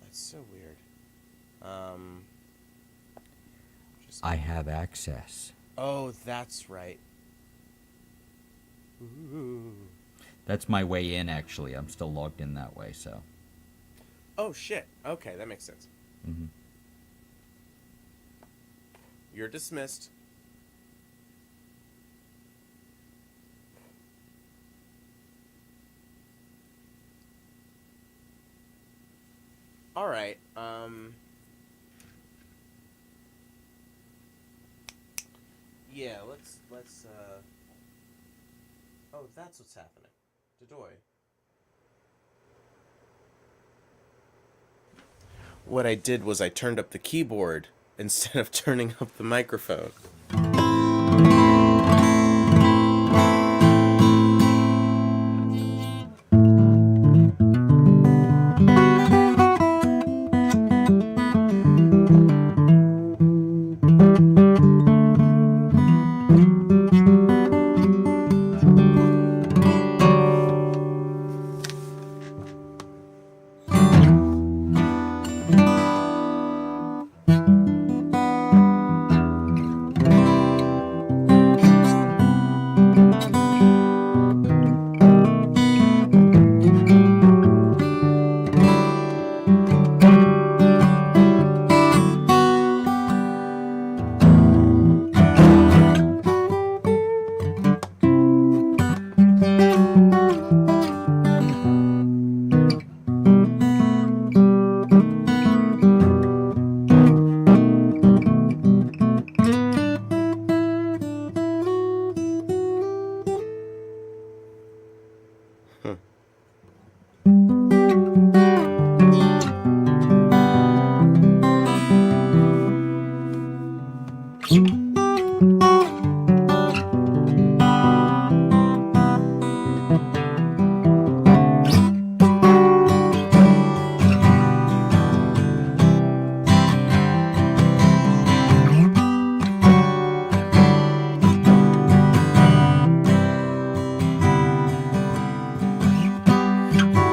That's so weird. I have access. Oh, that's right. Ooh. That's my way in, actually. I'm still logged in that way, so. Oh, shit. Okay, that makes sense. Mm-hmm. You're dismissed. All right. Yeah, let's Oh, that's what's happening. Dodoy. What I did was I turned up the keyboard instead of turning up the microphone.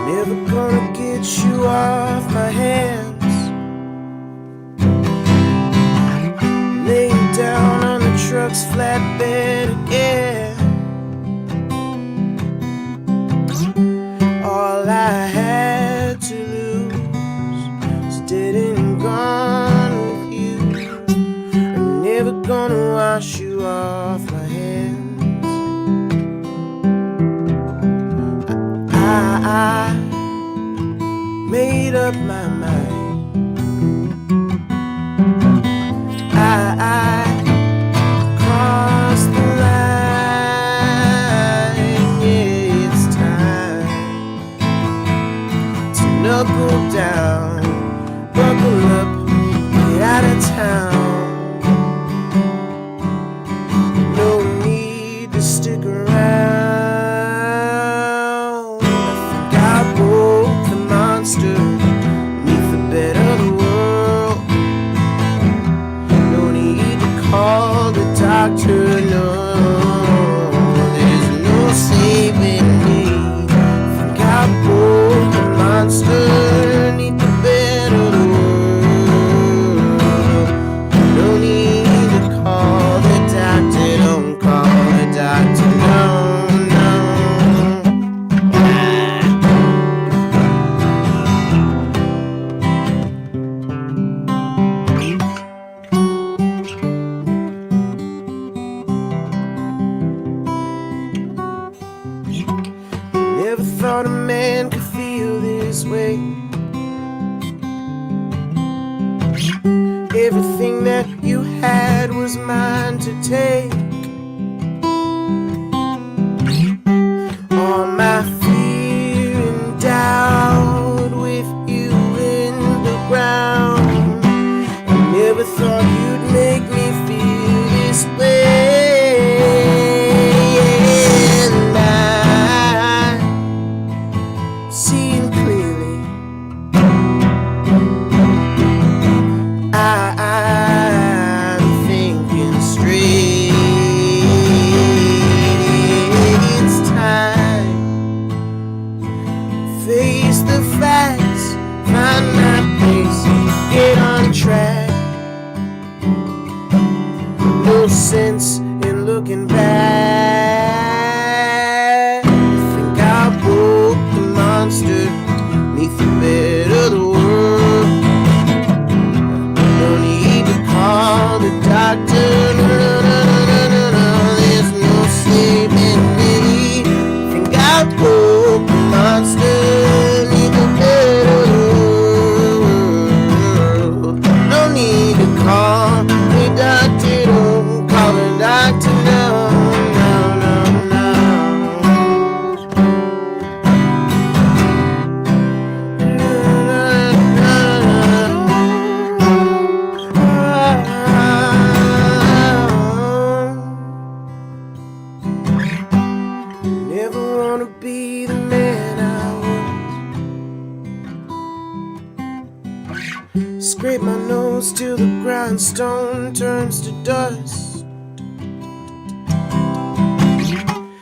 Never gonna get you off my hands. Lay you down on the truck's flatbed again. All I had to lose is dead and gone with you. I'm never gonna wash you off my hands. I made up my mind. I crossed the line. Yeah, it's time to knuckle down, buckle up, get out of town. No need to stick around. Neath the bed of the world. No need to call the doctor, no. There's no saving me. Think I broke the monster neath the bed of the world. No need to call the doctor, don't call the doctor, no. Never thought a man could feel this way. Everything that you had was mine to take. All my fear and doubt with you in the ground. I never thought you'd make me feel this way. scrape my nose till the grindstone turns to dust.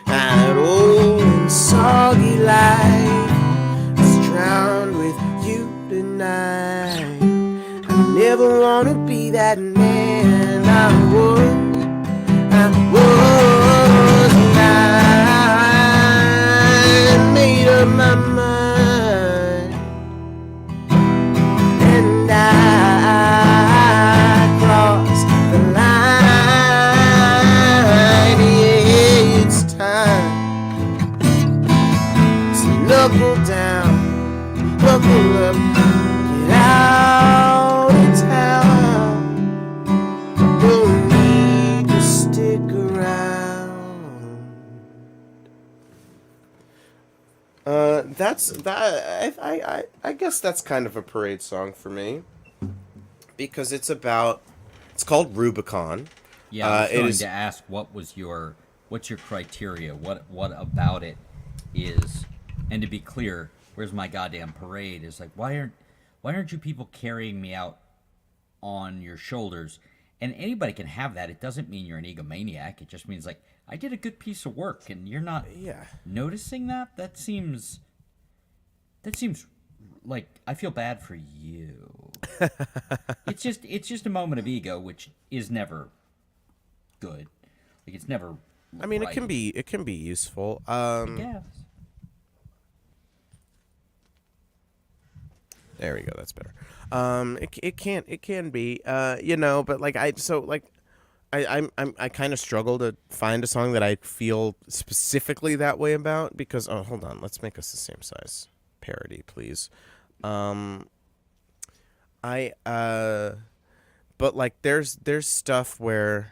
That old and soggy life is drowned with you tonight. I never wanna be that man I was. And I made up my mind, and I crossed the line. Yeah, it's time to knuckle down, buckle up, get out of town. Don't need to stick around. That's that. I guess that's kind of a parade song for me because it's about. It's called Rubicon. Yeah, I was It going is. to ask what's your criteria? What about it is, and to be clear, where's my goddamn parade? Is like why aren't you people carrying me out on your shoulders? And anybody can have that. It doesn't mean you're an egomaniac. It just means like I did a good piece of work, and you're not Yeah. noticing that. That seems like I feel bad for you. It's just a moment of ego, which is never good. Like it's never. I mean, right, it can be useful. I guess. There we go. That's better. It can be. But like I kind of struggle to find a song that I feel specifically that way about because hold on, let's make us the same size parody, please. I but like there's stuff where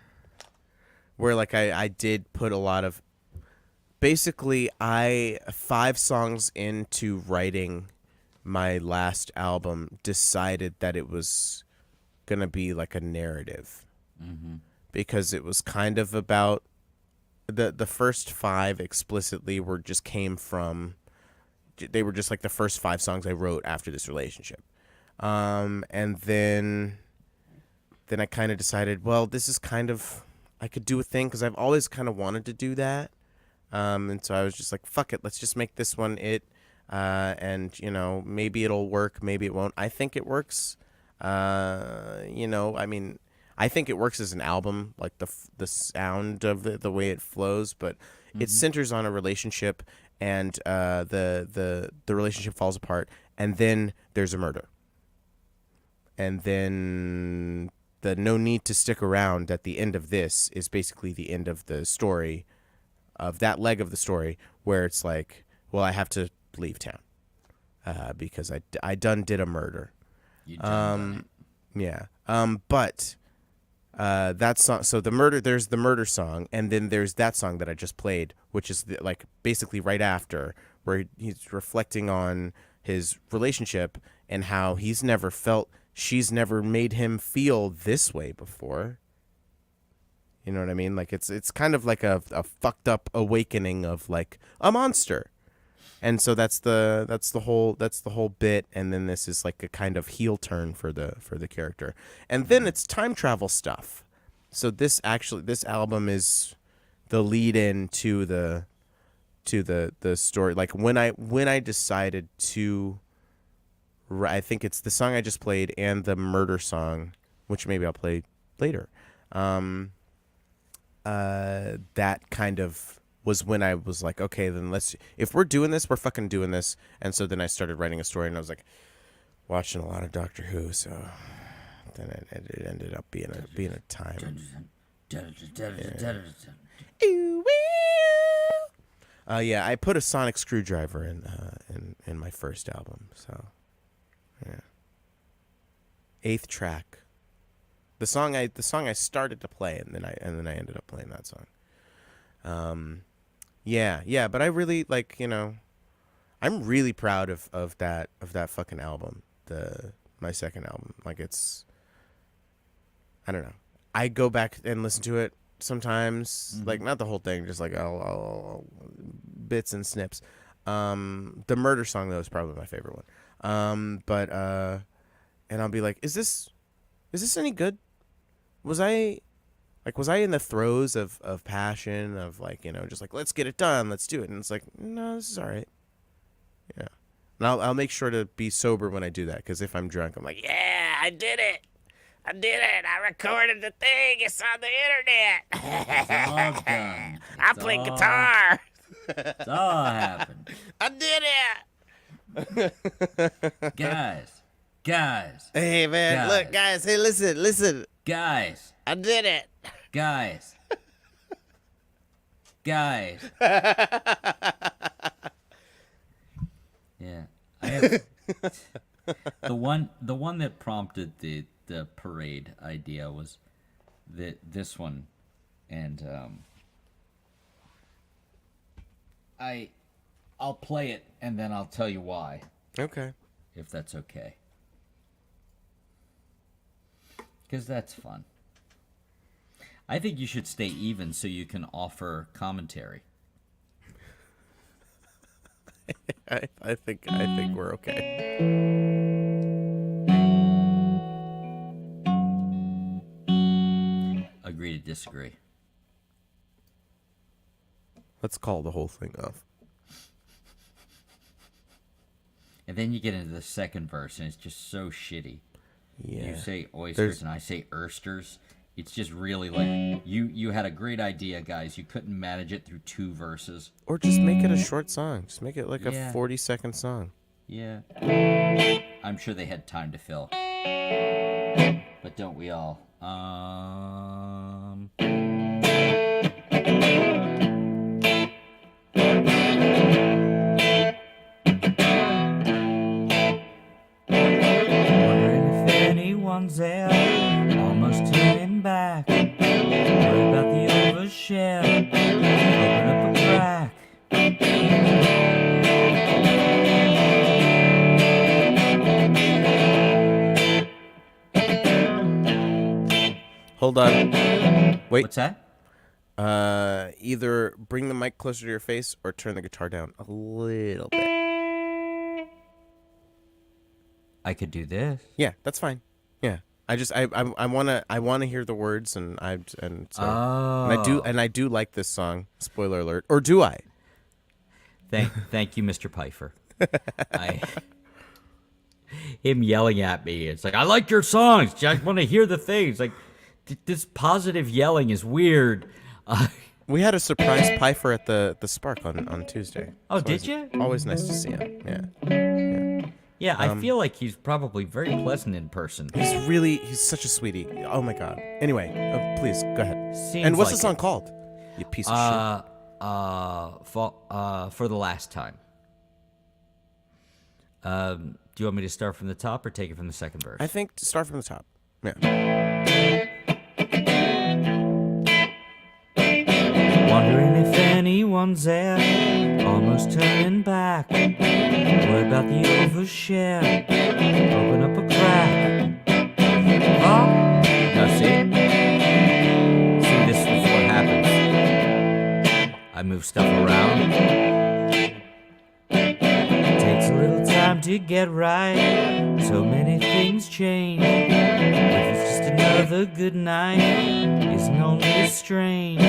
like I did put a lot of basically I 5 songs into writing my last album decided that it was gonna be like a narrative because it was kind of about the first 5 explicitly were just came from they were just like the first 5 songs I wrote after this relationship, and then I kind of decided, well, this is kind of I could do a thing because I've always kind of wanted to do that, and so I was just like, fuck it, let's just make this one it. And maybe it'll work, maybe it won't. I think it works. I mean, I think it works as an album, like the sound of the way it flows, but it centers on a relationship, and the relationship falls apart, and then there's a murder, and then the no need to stick around at the end of this is basically the end of the story, of that leg of the story, where it's like, well, I have to leave town because I done did a murder. You done Yeah. But that song. So there's the murder song, and then there's that song that I just played, which is like basically right after, where he's reflecting on his relationship and how she's never made him feel this way before. You know what I mean? Like it's kind of like a fucked up awakening of like a monster. And so that's the whole bit, and then this is like a kind of heel turn for the character, and then it's time travel stuff. So this album is the lead in to the story. Like when I decided to, I think it's the song I just played and the murder song, which maybe I'll play later. That kind of was when I was like, okay, then if we're doing this, we're fucking doing this. And so then I started writing a story, and I was like watching a lot of Doctor Who, so then it ended up being a time. Yeah, I put a sonic screwdriver in my first album, so yeah. 8th track. The song I started to play, and then I ended up playing that song. Yeah, but I really I'm really proud of that fucking album, my second album. Like I don't know. I go back and listen to it sometimes, like not the whole thing, just like I'll bits and snips. The murder song though is probably my favorite one. and I'll be like, is this any good? Was I in the throes of passion, of like, just like, let's get it done, let's do it? And it's like, no, this is all right. Yeah. And I'll make sure to be sober when I do that, because if I'm drunk, I'm like, yeah, I did it. I recorded the thing. It's on the internet. It's all done. I play guitar. It's all happened. I did it. Guys. Hey, man, look, guys. Hey, listen. Guys. I did it. Guys. Yeah. I have the one that prompted the parade idea was this one, and I'll play it and then I'll tell you why. Okay. If that's okay. Because that's fun. I think you should stay even so you can offer commentary. I think we're okay. Agree to disagree. Let's call the whole thing off. And then you get into the second verse and it's just so shitty. Yeah. You say oysters and I say ersters. It's just really like you had a great idea, guys. You couldn't manage it through 2 verses. Or just make it a short song. Just make it like a 40-second song. Yeah. I'm sure they had time to fill. But don't we all? Wondering if anyone's there, almost turning back. Worry about the overshare, open up a crack. Hold on. Wait. What's that? Either bring the mic closer to your face or turn the guitar down a little bit. I could do this. Yeah, that's fine. Yeah. I wanna hear the words, and I do like this song. Spoiler alert. Or do I? Thank you, Mr. Pfeiffer. Him yelling at me. It's like, I like your songs. I want to hear the things. Like, this positive yelling is weird. We had a surprise Pfeiffer at the Spark on Tuesday. Oh, did you? Always nice to see him. Yeah. Yeah, I feel like he's probably very pleasant in person. He's such a sweetie. Oh my God. Anyway, please go ahead. Seems what's like the song called? You piece of shit. For the last time. Do you want me to start from the top or take it from the second verse? I think start from the top. Yeah. Wondering if anyone's there, almost turning back. Worry about the overshare, open up a crack. Oh, now see, this is what happens. I move stuff around. Takes a little time to get right. So many things change. If it's just another good night, isn't only strange.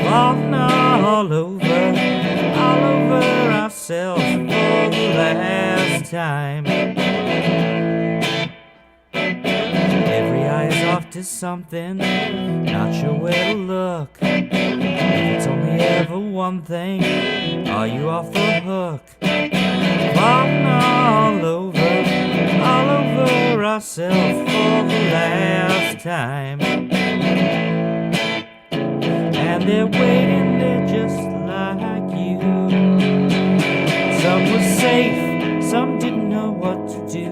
Falling all over ourselves for the last time. Every eye is off to something, not sure where to look. If it's only ever one thing, are you off the hook? Falling all over ourselves for the last time. And they're waiting there just like you. Some were safe, some didn't know what to do.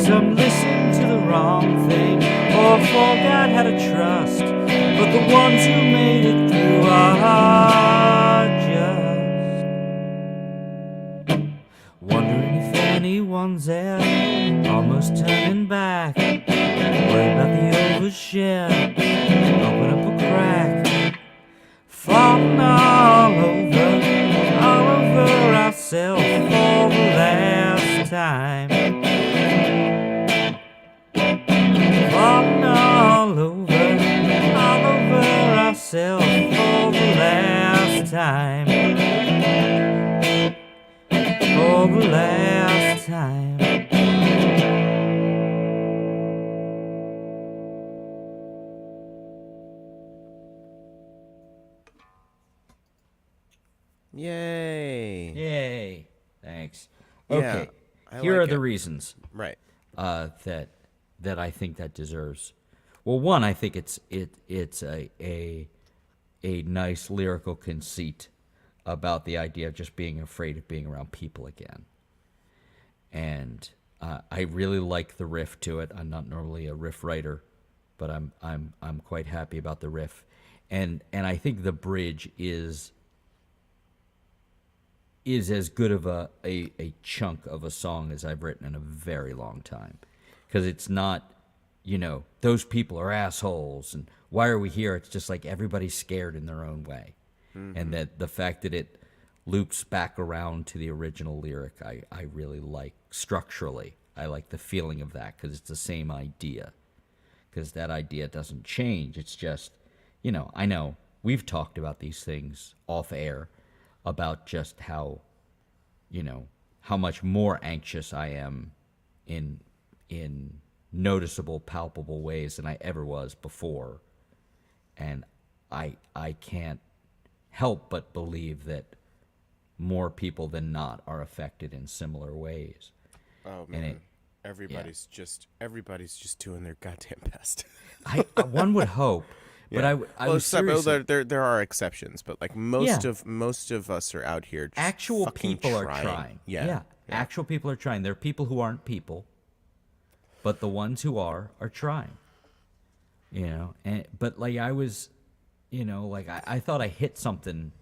Some listened to the wrong thing or forgot how to trust. But the ones who made it through are just wondering if anyone's there, almost turning back. Worry about the overshare, open up a crack. Falling all over ourselves for the last time. Yay. Yay! Thanks. Yeah, Okay, I here like are the it. reasons Right. that I think that deserves. Well, one, I think it's a nice lyrical conceit about the idea of just being afraid of being around people again. And I really like the riff to it. I'm not normally a riff writer, but I'm quite happy about the riff, and I think the bridge is as good of a chunk of a song as I've written in a very long time, because it's not, those people are assholes and why are we here? It's just like everybody's scared in their own way, and that the fact that it loops back around to the original lyric, I really like structurally. I like the feeling of that because it's the same idea. Because that idea doesn't change. It's just, I know we've talked about these things off air about just how much more anxious I am in noticeable, palpable ways than I ever was before. And I can't help but believe that more people than not are affected in similar ways. Oh And man. Everybody's just doing their goddamn best. one would hope, but Yeah. I was seriously, there are exceptions, but like Yeah. most of us are out here just actual fucking people are trying. trying. Yeah. Yeah, actual people are trying. There are people who aren't people, but the ones who are trying. But like I was, like I thought I hit something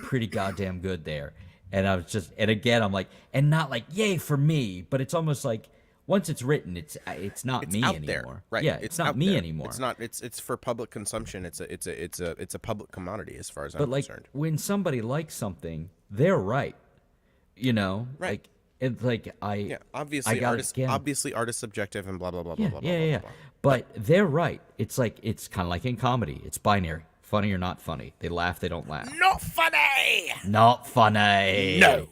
pretty goddamn good there. And I was just, and again, I'm like, and not like, yay for me, but it's almost like once it's written, it's not It's me out anymore. there, right? Yeah, it's not out me there. anymore. It's not. It's for public consumption. It's a public commodity as far as But I'm like concerned. when somebody likes something, they're right. Right. Like it's like Yeah, I obviously got it artist again. obviously artist subjective and blah blah blah blah Yeah, blah blah yeah, blah yeah. blah. But they're right. It's like it's kind of like in comedy. It's binary. Funny or not funny. They laugh, they don't laugh. Not funny. Not funny. No.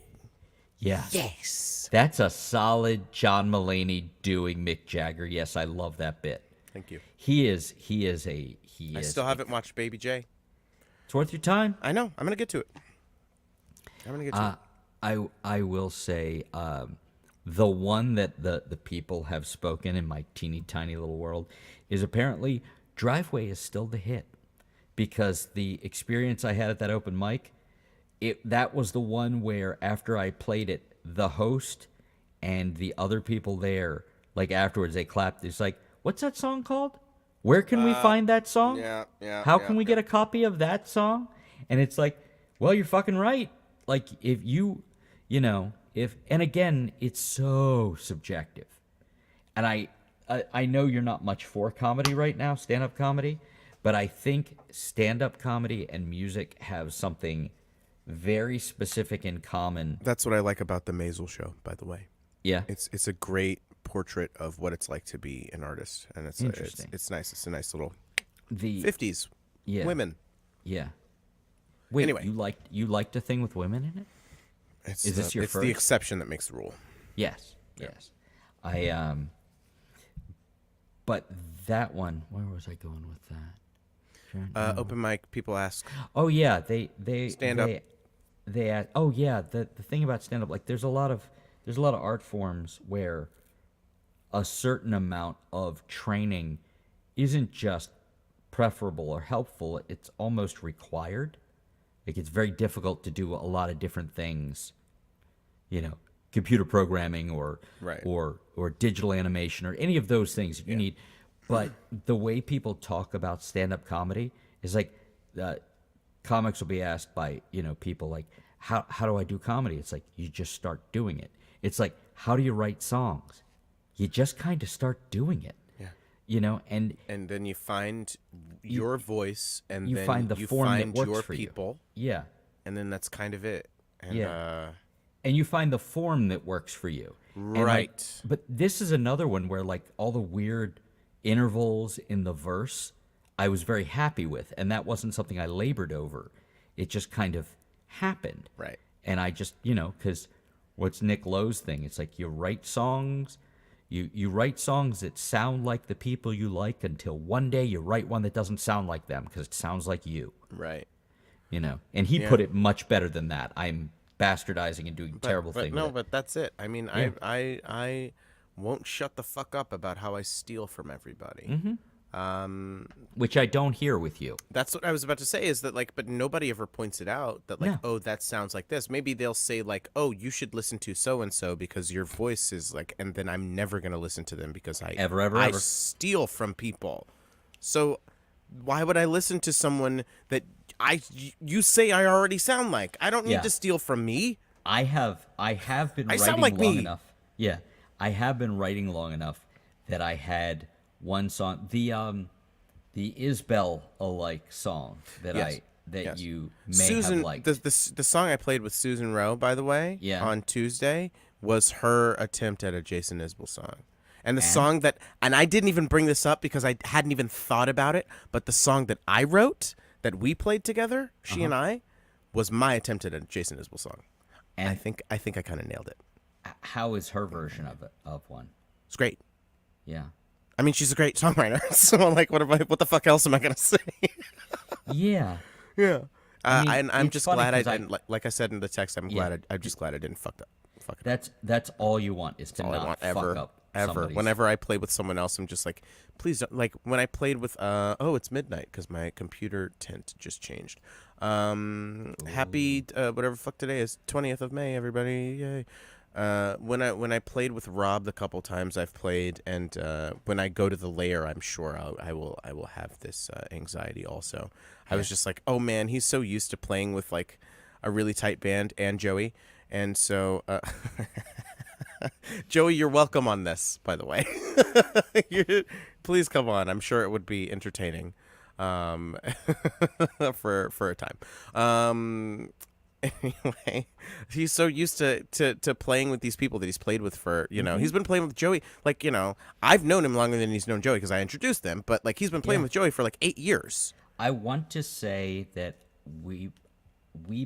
Yeah. Yes. That's a solid John Mulaney doing Mick Jagger. Yes, I love that bit. Thank you. He is I still haven't watched Baby J. It's worth your time. I know. I'm gonna get to it. I will say the one that the people have spoken in my teeny tiny little world is apparently Driveway is still the hit, because the experience I had at that open mic, that was the one where after I played it, the host and the other people there, like afterwards, they clapped. It's like, what's that song called? Where can we find that song? Yeah. How can we get a copy of that song? And it's like, well, you're fucking right. Like if and again, it's so subjective. And I know you're not much for comedy right now, stand-up comedy, but I think stand-up comedy and music have something very specific in common. That's what I like about the Maisel show, by the way. Yeah. It's a great portrait of what it's like to be an artist, and it's Interesting. It's nice. It's a nice little The 50s women. Yeah. Wait, Anyway. you liked a thing with women in it? Is this your it's first? the exception that makes the rule. Yes. Yes. But that one, where was I going with that? Open mic. People ask. Oh yeah, they Stand up. They add, oh yeah, the thing about stand up, like there's a lot of art forms where a certain amount of training isn't just preferable or helpful, it's almost required. Like it's very difficult to do a lot of different things, computer programming or Right. or digital animation or any of those things that you need. But the way people talk about stand-up comedy is like comics will be asked by people like, how do I do comedy? It's like you just start doing it. It's like, how do you write songs? You just kind of start doing it. And then you find your voice, and you then find the you form that find works your for you. people, yeah. and then that's kind of it. And, And you find the form that works for you. Right. But this is another one where like all the weird intervals in the verse I was very happy with, and that wasn't something I labored over. It just kind of happened. Right. And I just, because what's Nick Lowe's thing? It's like you write songs, you write songs that sound like the people you like until one day you write one that doesn't sound like them because it sounds like you. Right. you know. And he Yeah. put it much better than that. I'm bastardizing and doing terrible But thing no, with it. but that's it. I mean, Yeah. I won't shut the fuck up about how I steal from everybody. Which I don't hear with you. That's what I was about to say, is that like, but nobody ever points it out that like, Yeah. oh, that sounds like this. Maybe they'll say like, oh, you should listen to so and so because your voice is like, and then I'm never gonna listen to them because I Ever. steal from people. So why would I listen to someone that you say I already sound like? I don't need Yeah. to steal from me. I have been I writing sound like long me. enough. Yeah. I have been writing long enough that I had one song, the Isbell alike song that Yes. that Yes. you may Susan, have liked. the song I played with Susan Rowe, by the way, Yeah. on Tuesday, was her attempt at a Jason Isbell song. And the And? song that, and I didn't even bring this up because I hadn't even thought about it, but the song that I wrote, that we played together, she and I, was my attempt at a Jason Isbell song. And I think I kind of nailed it. how is her version of one? It's great. Yeah. I mean, she's a great songwriter. So like, what the fuck else am I gonna say? Yeah. Yeah. I mean, and I'm it's just funny glad I 'cause I- didn't. Like I said in the text, I'm just glad I didn't fuck up. Fuck it up. That's all you want is to All I not want fuck ever, up ever. somebody's. Whenever I play with someone else, I'm just like, please don't. Like when I played with, oh, it's midnight because my computer tint just changed. Happy whatever fuck today is, 20th of May, everybody, yay. When I played with Rob the couple times I've played, and when I go to the lair, I'm sure I will have this anxiety also. I was just like, oh man, he's so used to playing with like a really tight band and Joey, and so Joey, you're welcome on this, by the way. Please come on. I'm sure it would be entertaining for a time. Anyway, he's so used to playing with these people that he's played with for, he's been playing with Joey. Like, I've known him longer than he's known Joey because I introduced them. But, like, he's been playing with Joey for, like, 8 years. I want to say that we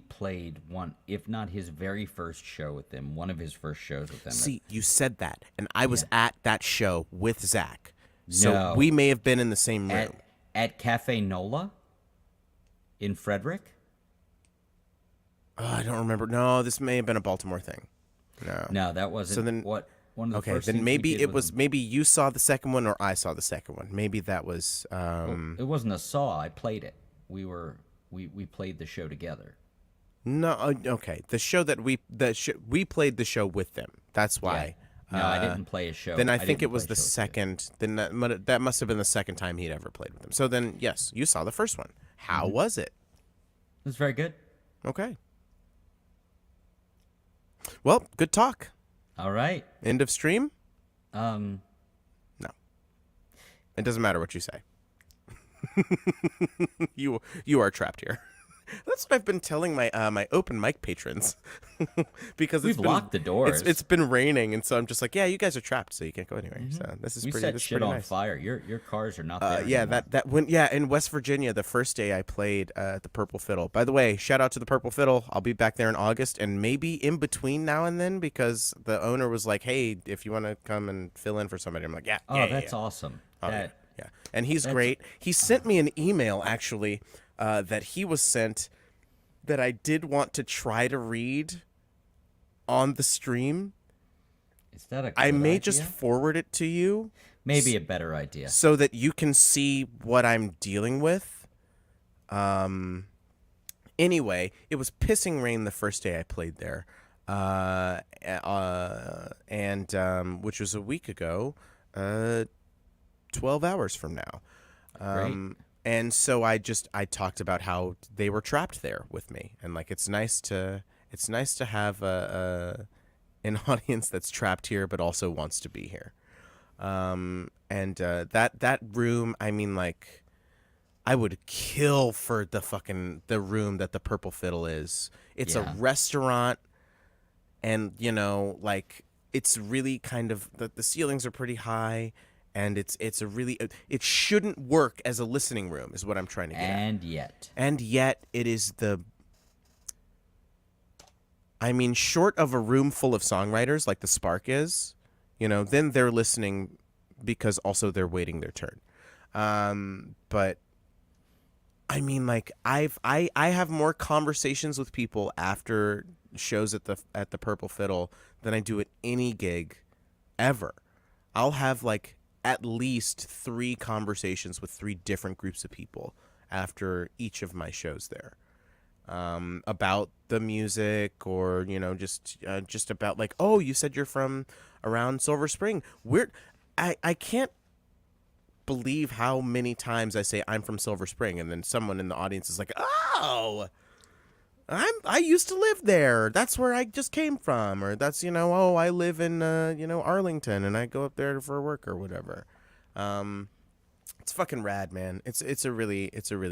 played one, if not his very first show with them, one of his first shows with them. See, you said that, and I was at that show with Zach. So No. we may have been in the same room. At Cafe Nola in Frederick. Oh, I don't remember. No, this may have been a Baltimore thing. No, that wasn't. So then- what one of the Okay, first then things we maybe did it with was them- maybe you saw the second one or I saw the second one. Maybe that was It wasn't a saw. I played it. We played the show together. no, okay. The show that we played the show with them. That's why. No, I didn't play a show. Then I think didn't it was play the shows with second. Then that must have been the second time he'd ever played with them. So then yes, you saw the first one. How was it? It was very good. Okay. Well, good talk. All right. End of stream? Um, No. It doesn't matter what you say. You are trapped here. That's what I've been telling my my open mic patrons because We've locked the doors. It's been raining, and so I'm just like, yeah, you guys are trapped, so you can't go anywhere. So this is we pretty. set This is shit pretty on nice. fire. Your cars are not there. Yeah, anymore. in West Virginia, the first day I played at the Purple Fiddle. By the way, shout out to the Purple Fiddle. I'll be back there in August, and maybe in between now and then because the owner was like, "Hey, if you want to come and fill in for somebody," I'm like, "Yeah." Oh, yeah, that's yeah. awesome. Oh, That yeah. And he's great. He sent me an email actually that he was sent that I did want to try to read on the stream. is that a good I may idea? just forward it to you maybe a better idea. so that you can see what I'm dealing with. Anyway, it was pissing rain the first day I played there. And which was a week ago, 12 hours from now. Great. And so I talked about how they were trapped there with me, and like it's nice to have an audience that's trapped here but also wants to be here. And that room, I mean, like I would kill for the room that the Purple Fiddle is. It's Yeah. a restaurant, and like it's really kind of the ceilings are pretty high. And it's a really it shouldn't work as a listening room is what I'm trying to get at. And yet it is I mean, short of a room full of songwriters like the Spark is, then they're listening because also they're waiting their turn. But I mean, like I have more conversations with people after shows at the Purple Fiddle than I do at any gig ever. I'll have like at least 3 conversations with 3 different groups of people after each of my shows there, about the music, or just about like, oh, you said you're from around Silver Spring. I can't believe how many times I say I'm from Silver Spring, and then someone in the audience is like, "Oh, I used to live there. That's where I just came from," or that's "Oh, I live in Arlington, and I go up there for work or whatever." Um, it's fucking rad, man. It's a really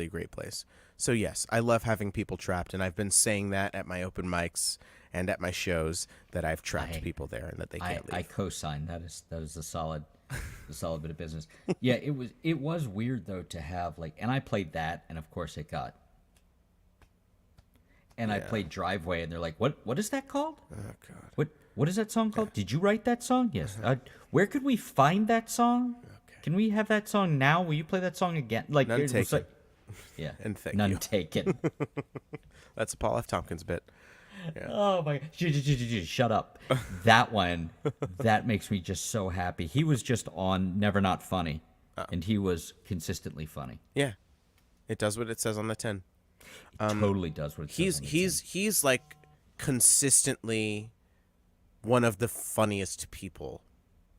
great place. So yes, I love having people trapped, and I've been saying that at my open mics and at my shows, that I've trapped I people there and that they can't I leave. co-sign. That is a solid bit of business. Yeah, it was weird though to have like, and I played that, and of course it got. And I Yeah. played Driveway, and they're like, "What is that called? Oh god. What is that song called? Did you write that song?" Yes. Where could we find that song? Can we have that song now? Will you play that song again? Like, None it was taken. like, yeah, And thank none you. taken. That's a Paul F. Tompkins bit. Yeah. Oh my! Shut up. That one, that makes me just so happy. He was just on Never Not Funny, and he was consistently funny. Yeah. It does what it says on the tin. Totally does what it He's says on the he's like consistently one of the funniest people,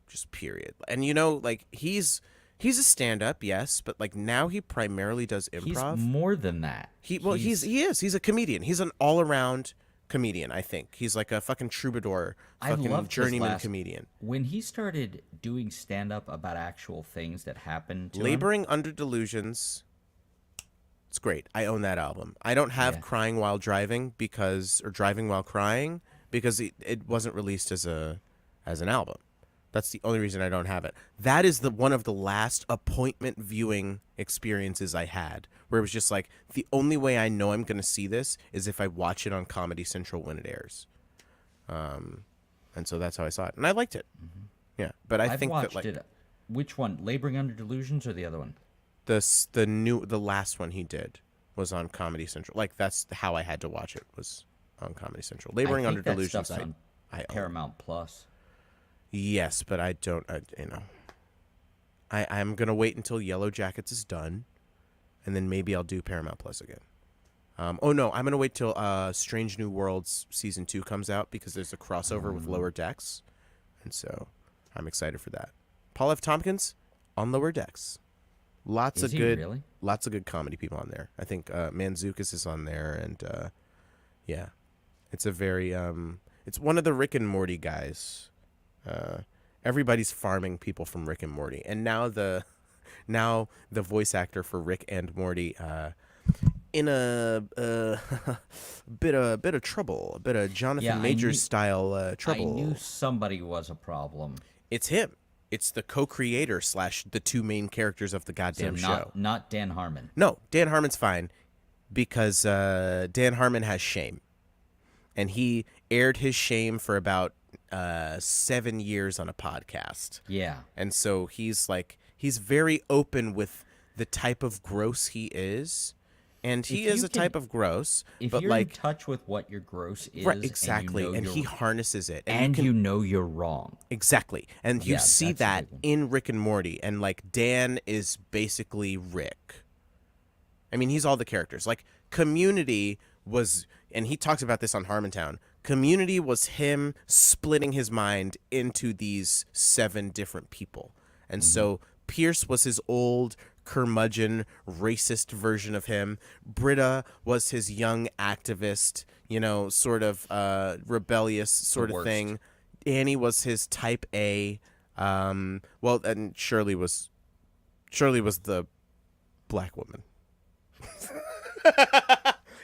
just period. And like he's a stand-up, yes, but like now he primarily does tin. He's improv. more than that. He's a comedian. He's an all-around comedian. I think he's like a fucking troubadour, I fucking loved his journeyman last- comedian. When he started doing stand-up about actual things that happened to him. Laboring Under Delusions. It's great. I own that album. I don't have Yeah. Crying While Driving or Driving While Crying because it wasn't released as an album. That's the only reason I don't have it. That is one of the last appointment viewing experiences I had, where it was just like, the only way I know I'm going to see this is if I watch it on Comedy Central when it airs. And so that's how I saw it, and I liked it. Yeah, but I I've think watched that like it. Which one? Laboring Under Delusions or the other one? the last one he did was on Comedy Central. Like, that's how I had to watch it, was on Comedy Central. Laboring I Under think that Delusions, stuff's on I own. Paramount Plus. Yes, but I don't. I'm gonna wait until Yellow Jackets is done, and then maybe I'll do Paramount Plus again. Oh no, I'm gonna wait till Strange New Worlds season 2 comes out, because there's a crossover with Lower Decks, and so I'm excited for that. Paul F. Tompkins on Lower Decks. Lots Is of he good, really? lots of good comedy people on there. I think Manzukis is on there, and yeah, it's a very it's one of the Rick and Morty guys. Everybody's farming people from Rick and Morty, and now the voice actor for Rick and Morty in a bit of trouble, a bit of Jonathan Yeah, Majors style trouble. I knew somebody was a problem. It's him. It's the co-creator / the 2 main characters of the So goddamn show. not Dan Harmon. No, Dan Harmon's fine, because Dan Harmon has shame, and he aired his shame for about 7 years on a podcast. Yeah. And so he's very open with the type of gross he is, and he If is you a type of gross, If but you're like, in touch with what your gross is, right, exactly, and, and you know he you're- harnesses it, and can, you know you're wrong. exactly, and you Yeah, see that's a that big one. in Rick and Morty, and like Dan is basically Rick. I mean, he's all the characters. Like, Community was, and he talks about this on Harmontown, Community was him splitting his mind into these 7 different people. And so Pierce was his old curmudgeon racist version of him. Britta was his young activist, sort of rebellious sort of worst. thing. Annie was his type A. Well, and Shirley was the black woman.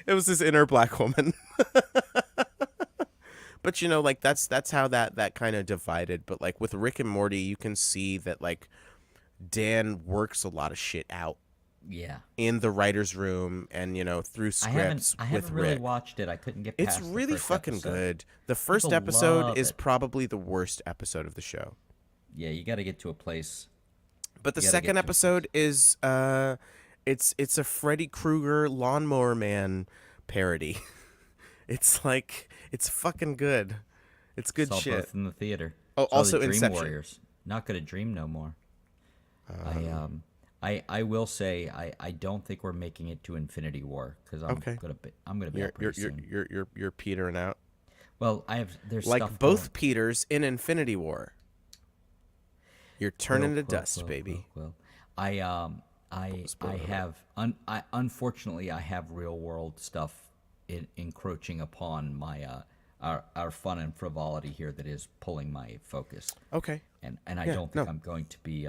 It was his inner black woman. But like, that's how that kind of divided. But like with Rick and Morty, you can see that like Dan works a lot of shit out Yeah. in the writer's room, and through scripts I with haven't really Rick. watched it. I couldn't get It's past the really first fucking episode. good. The first People episode love is it. probably the worst episode of the show. Yeah, you got to get to a place. But the You gotta second get to a episode is it's a Freddy Krueger Lawnmower Man parody. It's like it's fucking good. It's good Saw shit. both in the theater. Oh, Saw the also Dream Inception. Warriors. Not gonna dream no more. I Um, um I will say I don't think we're making it to Infinity War because okay. I'm gonna be You're out you're pretty you're soon. you're you're you're petering out. Well, there's Like stuff going. both Peters in Infinity War. You're turning to dust, baby. I I Spoiler alert. have I unfortunately I have real world stuff encroaching upon my our fun and frivolity here that is pulling my focus, Okay. and I Yeah. don't think No. I'm going to be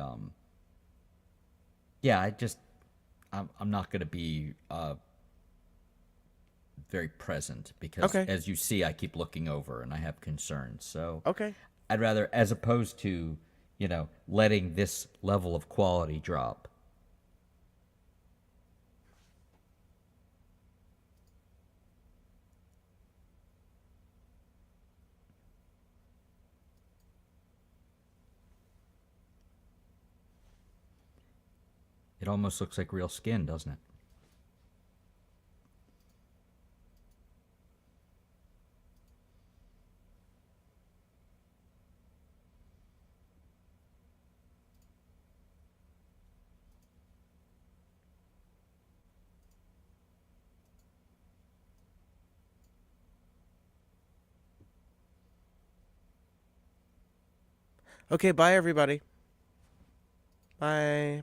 yeah, I'm not going to be very present because Okay. as you see I keep looking over and I have concerns. So Okay. I'd rather, as opposed to, letting this level of quality drop. It almost looks like real skin, doesn't it? Okay. Bye, everybody. Bye.